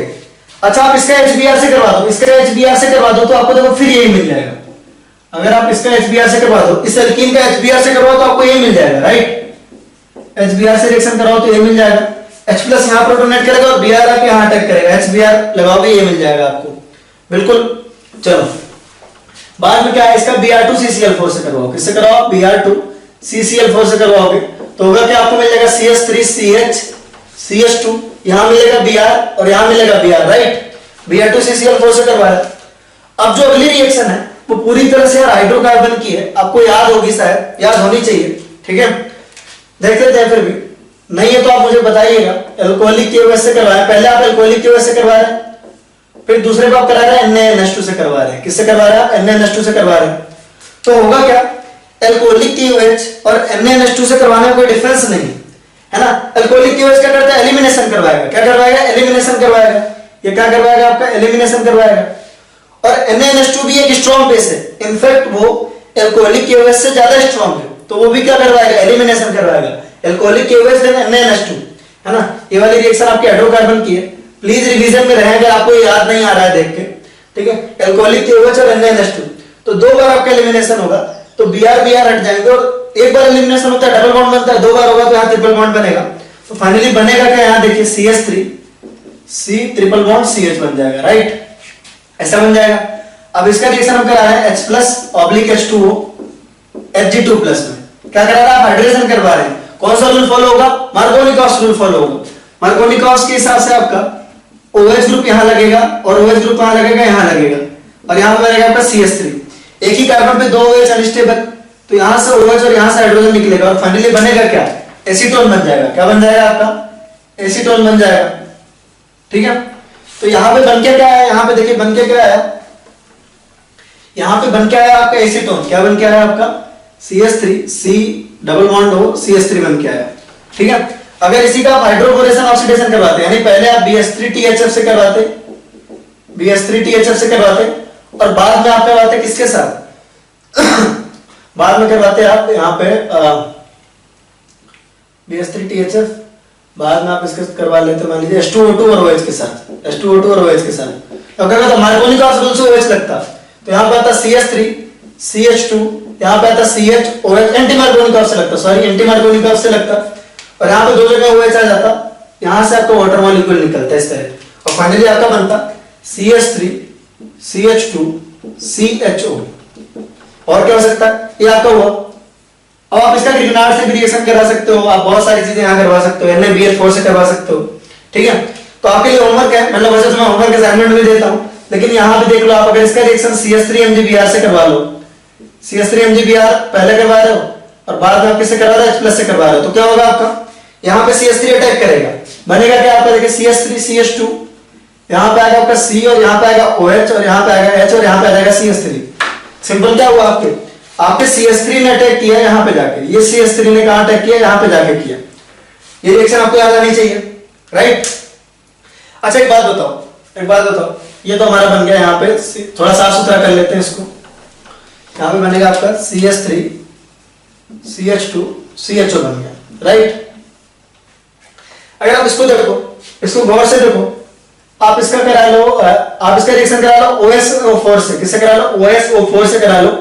अच्छा आप इसका HBr से करवा दो, इसका HBr से करवा दो तो आपको देखो फिर यही मिल जाएगा। अगर आप इसका HBr से करवा दो, इस एल्कीन का HBr से करवाओ तो आपको यही मिल जाएगा, राइट, HBr से रिएक्शन कराओ तो यही मिल जाएगा, H प्लस यहाँ प्रोटोनेट करेगा और Br आके यहाँ अटैक करेगा, HBr लगाओगे ये मिल जाएगा आपको, बिल्कुल। चलो बाद में क्या है, इसका Br2CCl4 से करवाओ, किससे करवाओ, Br2CCl4 से करवाओगे तो होगा क्या, आपको मिल जाएगा CH3CH CH2, यहां मिलेगा Br और यहां मिलेगा Br, राइट, Br2CCl4 से करवाया। अब जो अगली रिएक्शन है वो पूरी तरह से यार हाइड्रोकार्बन की है, आपको याद होगी, शायद याद होनी चाहिए, ठीक है। देख लेते हैं, फिर भी नहीं है तो आप मुझे बताइएगा। एल्कोहलिक KOH से करवाया, पहले आप एल्कोहलिक KOH से करवा रहे हैं, फिर दूसरे को आप करा रहे हैं NaNH2 से करवा रहे हैं, किससे करवा रहे हैं, NaNH2 से करवा रहे हैं, तो होगा क्या, एल्कोहलिक KOH और NaNH2 से करवाने में कोई डिफरेंस नहीं है ना। एल्कोहलिक KOH क्या करता है, एलिमिनेशन करवाएगा, क्या करवाएगा, एलिमिनेशन करवाएगा, ये क्या करवाएगा आपका, एलिमिनेशन करवाएगा। और NaNH2 भी एक स्ट्रॉन्ग बेस है, इनफैक्ट वो एल्कोहलिक KOH से ज्यादा स्ट्रॉन्ग है, तो वो भी क्या करवाएगा, एलिमिनेशन करवाएगा, एल्कोहलिक KOH देन NaNH2, है ना। ये वाली रिएक्शन आपके हाइड्रोकार्बन की है, प्लीज रिवीजन में रहे अगर आपको याद नहीं आ रहा है देख के, ठीक है। एल्कोहलिक OH और NaNH2, तो 2 बार आपका एलिमिनेशन होगा तो Br हट जाएंगे, और एक बार एलिमिनेशन होता है डबल बॉन्ड बनता है, 2 बार होगा तो यहाँ ट्रिपल बॉन्ड बनेगा। तो फाइनली बनेगा क्या, यहाँ देखिए CH3 C triple bond CH बन जाएगा, राइट, ऐसा बन जाएगा। अब इसका रिएक्शन हम करा रहे हैं H+/H2O Hg2+ में क्या करा रहा है, हाइड्रेशन करवा रहे हैं। कौन सा रूल फॉलो होगा, मार्कोनिकॉस रूल फॉलो होगा। मार्कोनिकॉस के हिसाब से आपका OH ग्रुप यहाँ लगेगा और OH ग्रुप यहाँ लगेगा, यहाँ लगेगा, और यहाँ पर लगेगा आपका CH3। एक ही कार्बन पे 2 OH अनस्टेबल, तो यहाँ से OH और यहाँ से हाइड्रोजन निकलेगा और फाइनली बनेगा क्या, एसीटोन बन जाएगा। क्या बन जाएगा आपका, एसीटोन बन जाएगा, ठीक है। तो यहाँ पे बन के क्या है, यहाँ पे देखिए बन के क्या है, यहाँ पे बन के आया आपका एसीटोन। क्या बन के आया आपका, CH3 C double bond O CH3 बन के आया, ठीक है। अगर इसी का आप हाइड्रोकोरेशन ऑक्सीडेशन करवाते यानी पहले आप BH3THF से करवाते, BH3THF से करवाते, और बाद में आप करवाते किसके साथ बाद में करवाते आप यहाँ पे BH3THF, बाद में आप इसके करवा लेते मान लीजिए H2O2 और OH के साथ, H2O2 और OH के साथ। तो अगर मार्कोनिकॉस रूल से OH लगता तो यहाँ पे आता CH3 CH2, यहाँ पे आता CH OH, एंटी मार्कोनिकॉस से लगता, सॉरी एंटी मार्कोनिकॉस से लगता, और यहाँ पे 2 जगह OH आ जाता, यहाँ से आपको वाटर मॉलिक्यूल निकलता है इस तरह, और फाइनली आपका बनता CH3 CH2 CHO। और क्या हो सकता है, ये आपका हुआ। अब आप इसका ग्रिग्नार्ड से भी रिएक्शन करा सकते हो, आप बहुत सारी चीजें यहाँ करवा सकते हो, NaBH4 से करवा सकते हो, ठीक है। तो आपके लिए होमवर्क है, मतलब वैसे तो मैं होमवर्क असाइनमेंट भी देता हूँ, लेकिन यहाँ पे देख लो आप, अगर इसका रिएक्शन CH3MgBr से करवा लो, CH3MgBr पहले करवा रहे हो और बाद में आप किससे करवा रहे हो, H+ से करवा रहे हो, तो क्या होगा आपका, यहाँ पे CH3 अटैक करेगा, बनेगा क्या आपका, देखिए CH3 CH2, यहाँ पे आएगा आपका C और यहाँ पे आएगा OH और यहाँ पे आएगा H और यहाँ पे आ जाएगा CH3। सिंपल क्या हुआ आपके CH3 ने अटैक किया यहाँ पे जाके, ये CH3 ने कहा अटैक किया, यहाँ पे जाके किया। ये रिएक्शन आपको याद आनी चाहिए, राइट। अच्छा एक बात बताओ, ये तो हमारा बन गया, यहाँ पे थोड़ा साफ सुथरा कर लेते हैं इसको। यहाँ पे बनेगा आपका CH3 CH2 CHO बन गया, राइट। अगर आप इसको देखो, इसको गौर से देखो, आप इसका करा लो, आप इसका रिएक्शन करा लो OSO4 से, किससे करा लो, OSO4 से करा लो,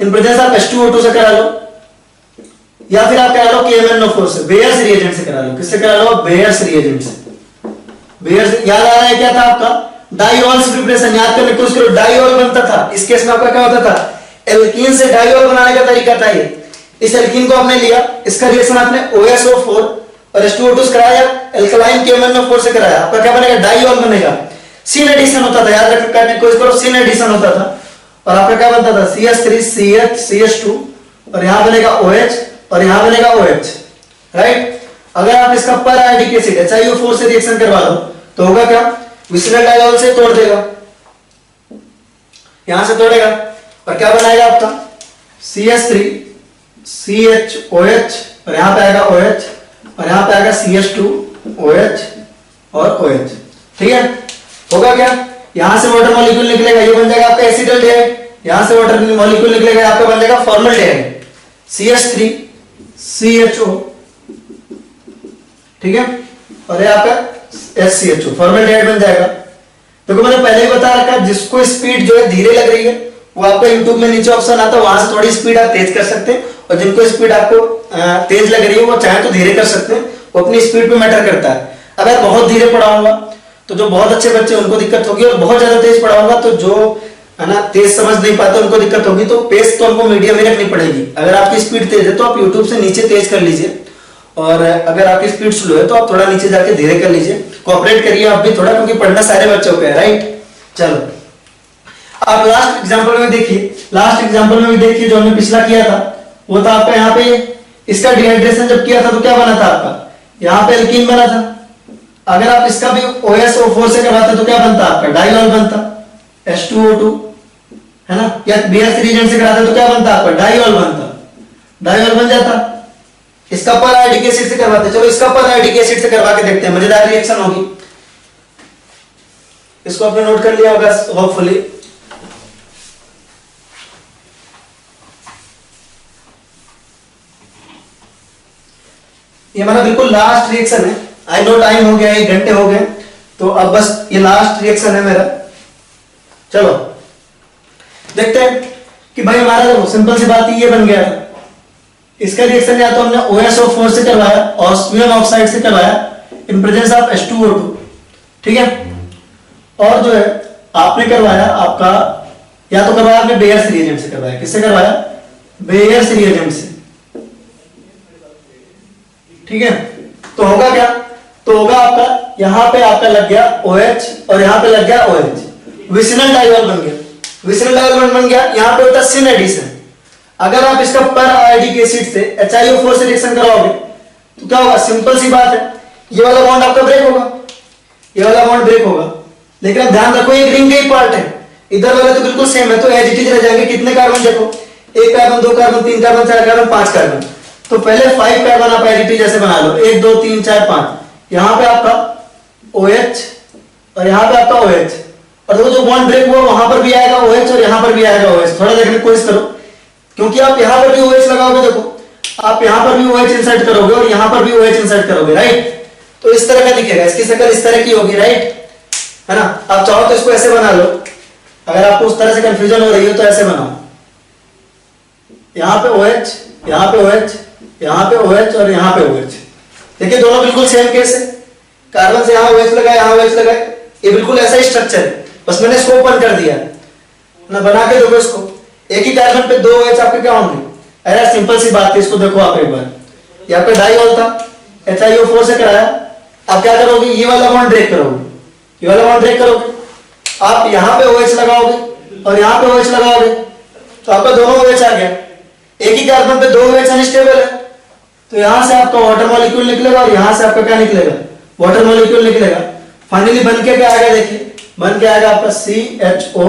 इन प्रेजेंस आप H2O2 से करा लो, या फिर आप करा लो KMnO4 से, बेयर्स रिएजेंट से करा लो, किससे करा लो, बेयर्स रिएजेंट से। बेयर्स याद आ रहा है क्या था आपका, डाइऑल्स प्रिपरेशन याद करने की कोशिश करो, डाइऑल बनता था, इस केस में आपका क्या होता था, एल्कीन से डाइऑल बनाने का तरीका था ये। इस एल्कीन को आपने लिया, इसका रिएक्शन आपने OSO4 और H2O2 से कराया, एल्कलाइन KMnO4 से कराया, आपका क्या बनेगा, डाइऑल बनेगा। सिन एडिशन होता था, याद रखने की कोशिश करो, सिन एडिशन होता था, और आपका क्या बनता था, CH3 CH CH2, और यहां बनेगा OH और यहां बनेगा OH, राइट। अगर आप इसका पर आयोडिक एसिड HiO4 से रिएक्शन करवा दो तो होगा क्या, विसरल डाइऑल से तोड़ देगा, यहां से तोड़ेगा, और क्या बनाएगा आपका CH3 CHOH, और यहां पे आएगा OH और यहां पे आएगा CH2 OH और OH, ठीक है। होगा क्या, यहां से वाटर मॉलिक्यूल निकलेगा, ये बन जाएगा आपका एसिटल्डिहाइड, यहां से वाटर मॉलिक्यूल निकलेगा, आपका बन जाएगा फॉर्मल्डिहाइड, CH3 CHO, ठीक है, और ये आपका HCHO फॉर्मल्डिहाइड बन जाएगा। देखो मैंने पहले ही बता रखा, जिसको स्पीड जो है धीरे लग रही है वो आपका YouTube में नीचे ऑप्शन आता है, वहां से थोड़ी स्पीड आप तेज कर सकते हैं, और जिनको स्पीड आपको तेज लग रही है वो चाहे तो धीरे कर सकते हैं, वो अपनी स्पीड पे मैटर करता है। अगर बहुत धीरे पढ़ाऊंगा तो जो बहुत अच्छे बच्चे उनको दिक्कत होगी, और बहुत ज्यादा तेज पढ़ाऊंगा तो जो है ना तेज समझ नहीं पाते उनको दिक्कत होगी। तो पेस तो हमको मीडियम में रखनी पड़ेगी। अगर आपकी स्पीड तेज है तो आप YouTube से नीचे तेज कर लीजिए, और अगर आपकी स्पीड स्लो है तो आप थोड़ा नीचे जाके धीरे कर लीजिए, कोऑपरेट करिए आप भी थोड़ा, क्योंकि पढ़ना सारे बच्चों पे है, राइट। चलो आप लास्ट एग्जांपल में देखिए, जो हमने पिछला किया था वो था आपका यहाँ पे, इसका डिहाइड्रेशन जब किया था तो क्या बना था आपका, यहाँ पे एल्कीन बना था। अगर आप इसका भी OSO4 से करवाते तो क्या बनता आपका, डाइऑल बनता, H2O2, है ना, या बेयर्स रिएजेंट से कराते तो क्या बनता आपका, डाइऑल बनता, डाइऑल बन जाता। इसका पर आयोडिक एसिड से करवाते, चलो इसका पर आयोडिक एसिड से करवा के देखते हैं, मजेदार रिएक्शन होगी। इसको आपने नोट कर लिया होगा होपफुली। ये हमारा बिल्कुल लास्ट रिएक्शन है, आई नो टाइम हो गया, 1 घंटे हो गए, तो अब बस ये लास्ट रिएक्शन है मेरा। चलो देखते हैं कि भाई हमारा देखो सिंपल सी बात ये बन गया था। इसका रिएक्शन या तो हमने OSO4 से करवाया, ऑस्मियम ऑक्साइड से करवाया इन प्रेजेंस ऑफ H2O2, ठीक है। और जो है आपने करवाया आपका, या तो करवाया आपने बेयर्स रिएजेंट से करवाया। किससे करवाया? बेयर्स रिएजेंट से, ठीक है। तो होगा क्या? तो होगा आपका यहां पे आपका लग गया OH और यहां पे लग गया OH, विसिनल डाइवॉल बन गया। विसिनल डाइवॉल बन गया, यहां पे होता है सिन एडिशन। अगर आप इसका पर आयोडिक एसिड से HiO4 से रिएक्शन कराओगे तो क्या होगा? सिंपल सी बात है, ये वाला बॉन्ड आपका ब्रेक होगा, ये वाला बॉन्ड ब्रेक होगा। लेकिन आप ध्यान रखो एक रिंग का ही पार्ट है, इधर वाले तो बिल्कुल सेम है, तो एज इट इज रह जाएंगे। कितने कार्बन देखो, 1 carbon 2 carbon 3 carbon 4 carbon 5 carbon. तो पहले 5 कार्बन आप एज इट इज जैसे बना लो, 1 2 3 4 5। यहां पे आपका OH और यहां पे आपका OH, और देखो जो बॉन्ड ब्रेक हुआ वहां पर भी आएगा OH और यहां पर भी आएगा OH। थोड़ा देखने की कोशिश करो, क्योंकि आप यहां पर भी OH लगाओगे, देखो आप यहां पर भी OH इंसर्ट करोगे और यहां पर भी OH इंसर्ट करोगे, राइट। तो इस तरह का दिखेगा, इसकी शक्ल इस तरह की होगी, राइट, है ना। आप चाहो तो इसको ऐसे बना लो, अगर आपको उस तरह से कंफ्यूजन हो रही हो तो ऐसे बनाओ, यहां पे OH, यहां पे OH, यहां पे OH और यहां पे OH। देखिए दोनों बिल्कुल सेम केस है, कार्बन से यहां OH लगा, यहां OH लगा, ये बिल्कुल ऐसा ही स्ट्रक्चर है। बस मैंने इसको ओपन कर दिया ना, बना के देखो इसको, एक ही कार्बन पे 2 OH आपके क्या होंगे? अरे सिंपल सी बात है, इसको देखो आप एक बार, ये आपका डाइवॉल था, HiO4 से कराया। आप क्या करोगे? ये वाला बॉन्ड ब्रेक करोगे, ये वाला बॉन्ड ब्रेक करोगे, आप यहां पे OH लगाओगे और यहां पे OH लगाओगे, तो आपका दोनों OH आ गया। एक ही कार्बन पे 2 OH अनस्टेबल है, तो यहां से आपका वाटर मॉलिक्यूल निकलेगा और यहां से आपका क्या निकलेगा? वाटर मॉलिक्यूल निकलेगा। फाइनली बन के क्या आएगा? देखिए बन के आएगा आपका CHO,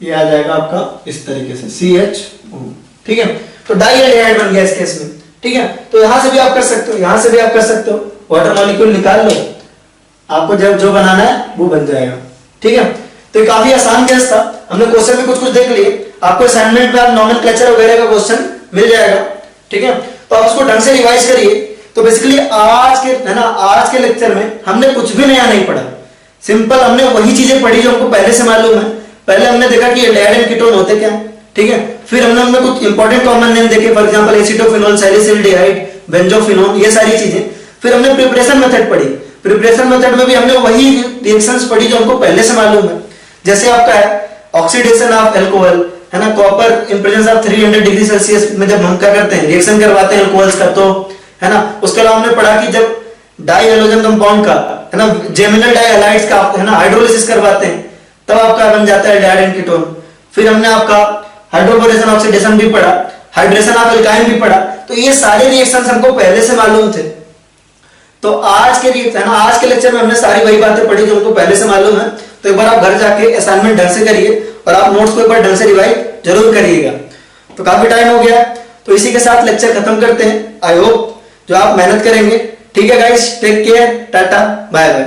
ये आ जाएगा आपका इस तरीके से CHO, ठीक है। तो डाइहाइड बन गया इस केस में, ठीक है। तो यहां से भी आप कर सकते हो, यहां से भी आप कर सकते हो, वाटर मॉलिक्यूल निकाल लो, आपको जब जो बनाना है वो बन जाएगा, ठीक है। तो ये काफी आसान केस था, हमने क्वेश्चन में कुछ कुछ देख लिए। आपको असाइनमेंट में आप नोमेनक्लेचर वगैरह का क्वेश्चन मिल जाएगा, ठीक है। तो आप उसको ढंग से रिवाइज करिए। तो बेसिकली आज के, है ना, आज के लेक्चर में हमने कुछ भी नया नहीं पढ़ा, सिंपल हमने वही चीजें पढ़ी जो हमको पहले से मालूम है। पहले हमने देखा कि एल्डिहाइड एंड कीटोन होते क्या, ठीक है। फिर हमने कुछ इंपॉर्टेंट कॉमन नेम देखे, फॉर एग्जांपल एसिटोफिनोल, सैलिसिलडिहाइड, बेंजोफिनोन, ये सारी चीजें। फिर हमने प्रिपरेशन मेथड पढ़ी, प्रिपरेशन मेथड में भी हमने वही रिएक्शंस पढ़ी जो हमको पहले से मालूम है। जैसे आपका है ऑक्सीडेशन ऑफ अल्कोहल, है ना, copper in presence of 300 degree Celsius में जब हम क्या करते हैं, रिएक्शन करवाते हैं अल्कोहल्स का, तो है ना। उसके अलावा हमने पढ़ा कि जब डाई हैलोजन कंपाउंड का, है ना, जेमिनल डाइहैलाइड्स का, है ना, हाइड्रोलिसिस करवाते हैं तब आपका बन जाता है एल्डिहाइड एंड कीटोन। फिर हमने आपका हाइड्रोबोरेशन ऑक्सीडेशन भी पढ़ा, हाइड्रेशन ऑफ एल्काइन भी पढ़ा। तो ये सारे रिएक्शंस हमको पहले से मालूम थे। तो आज के है ना, आज के लेक्चर में हमने सारी वही बातें पढ़ी जो हमको पहले से मालूम है। तो एक बार आप घर जाके असाइनमेंट ढंग से करिए और आप नोट्स को एक बार ढंग से रिवाइज जरूर करिएगा। तो काफी टाइम हो गया, तो इसी के साथ लेक्चर खत्म करते हैं। आई होप जो आप मेहनत करेंगे, ठीक है guys, take care, tata bye bye.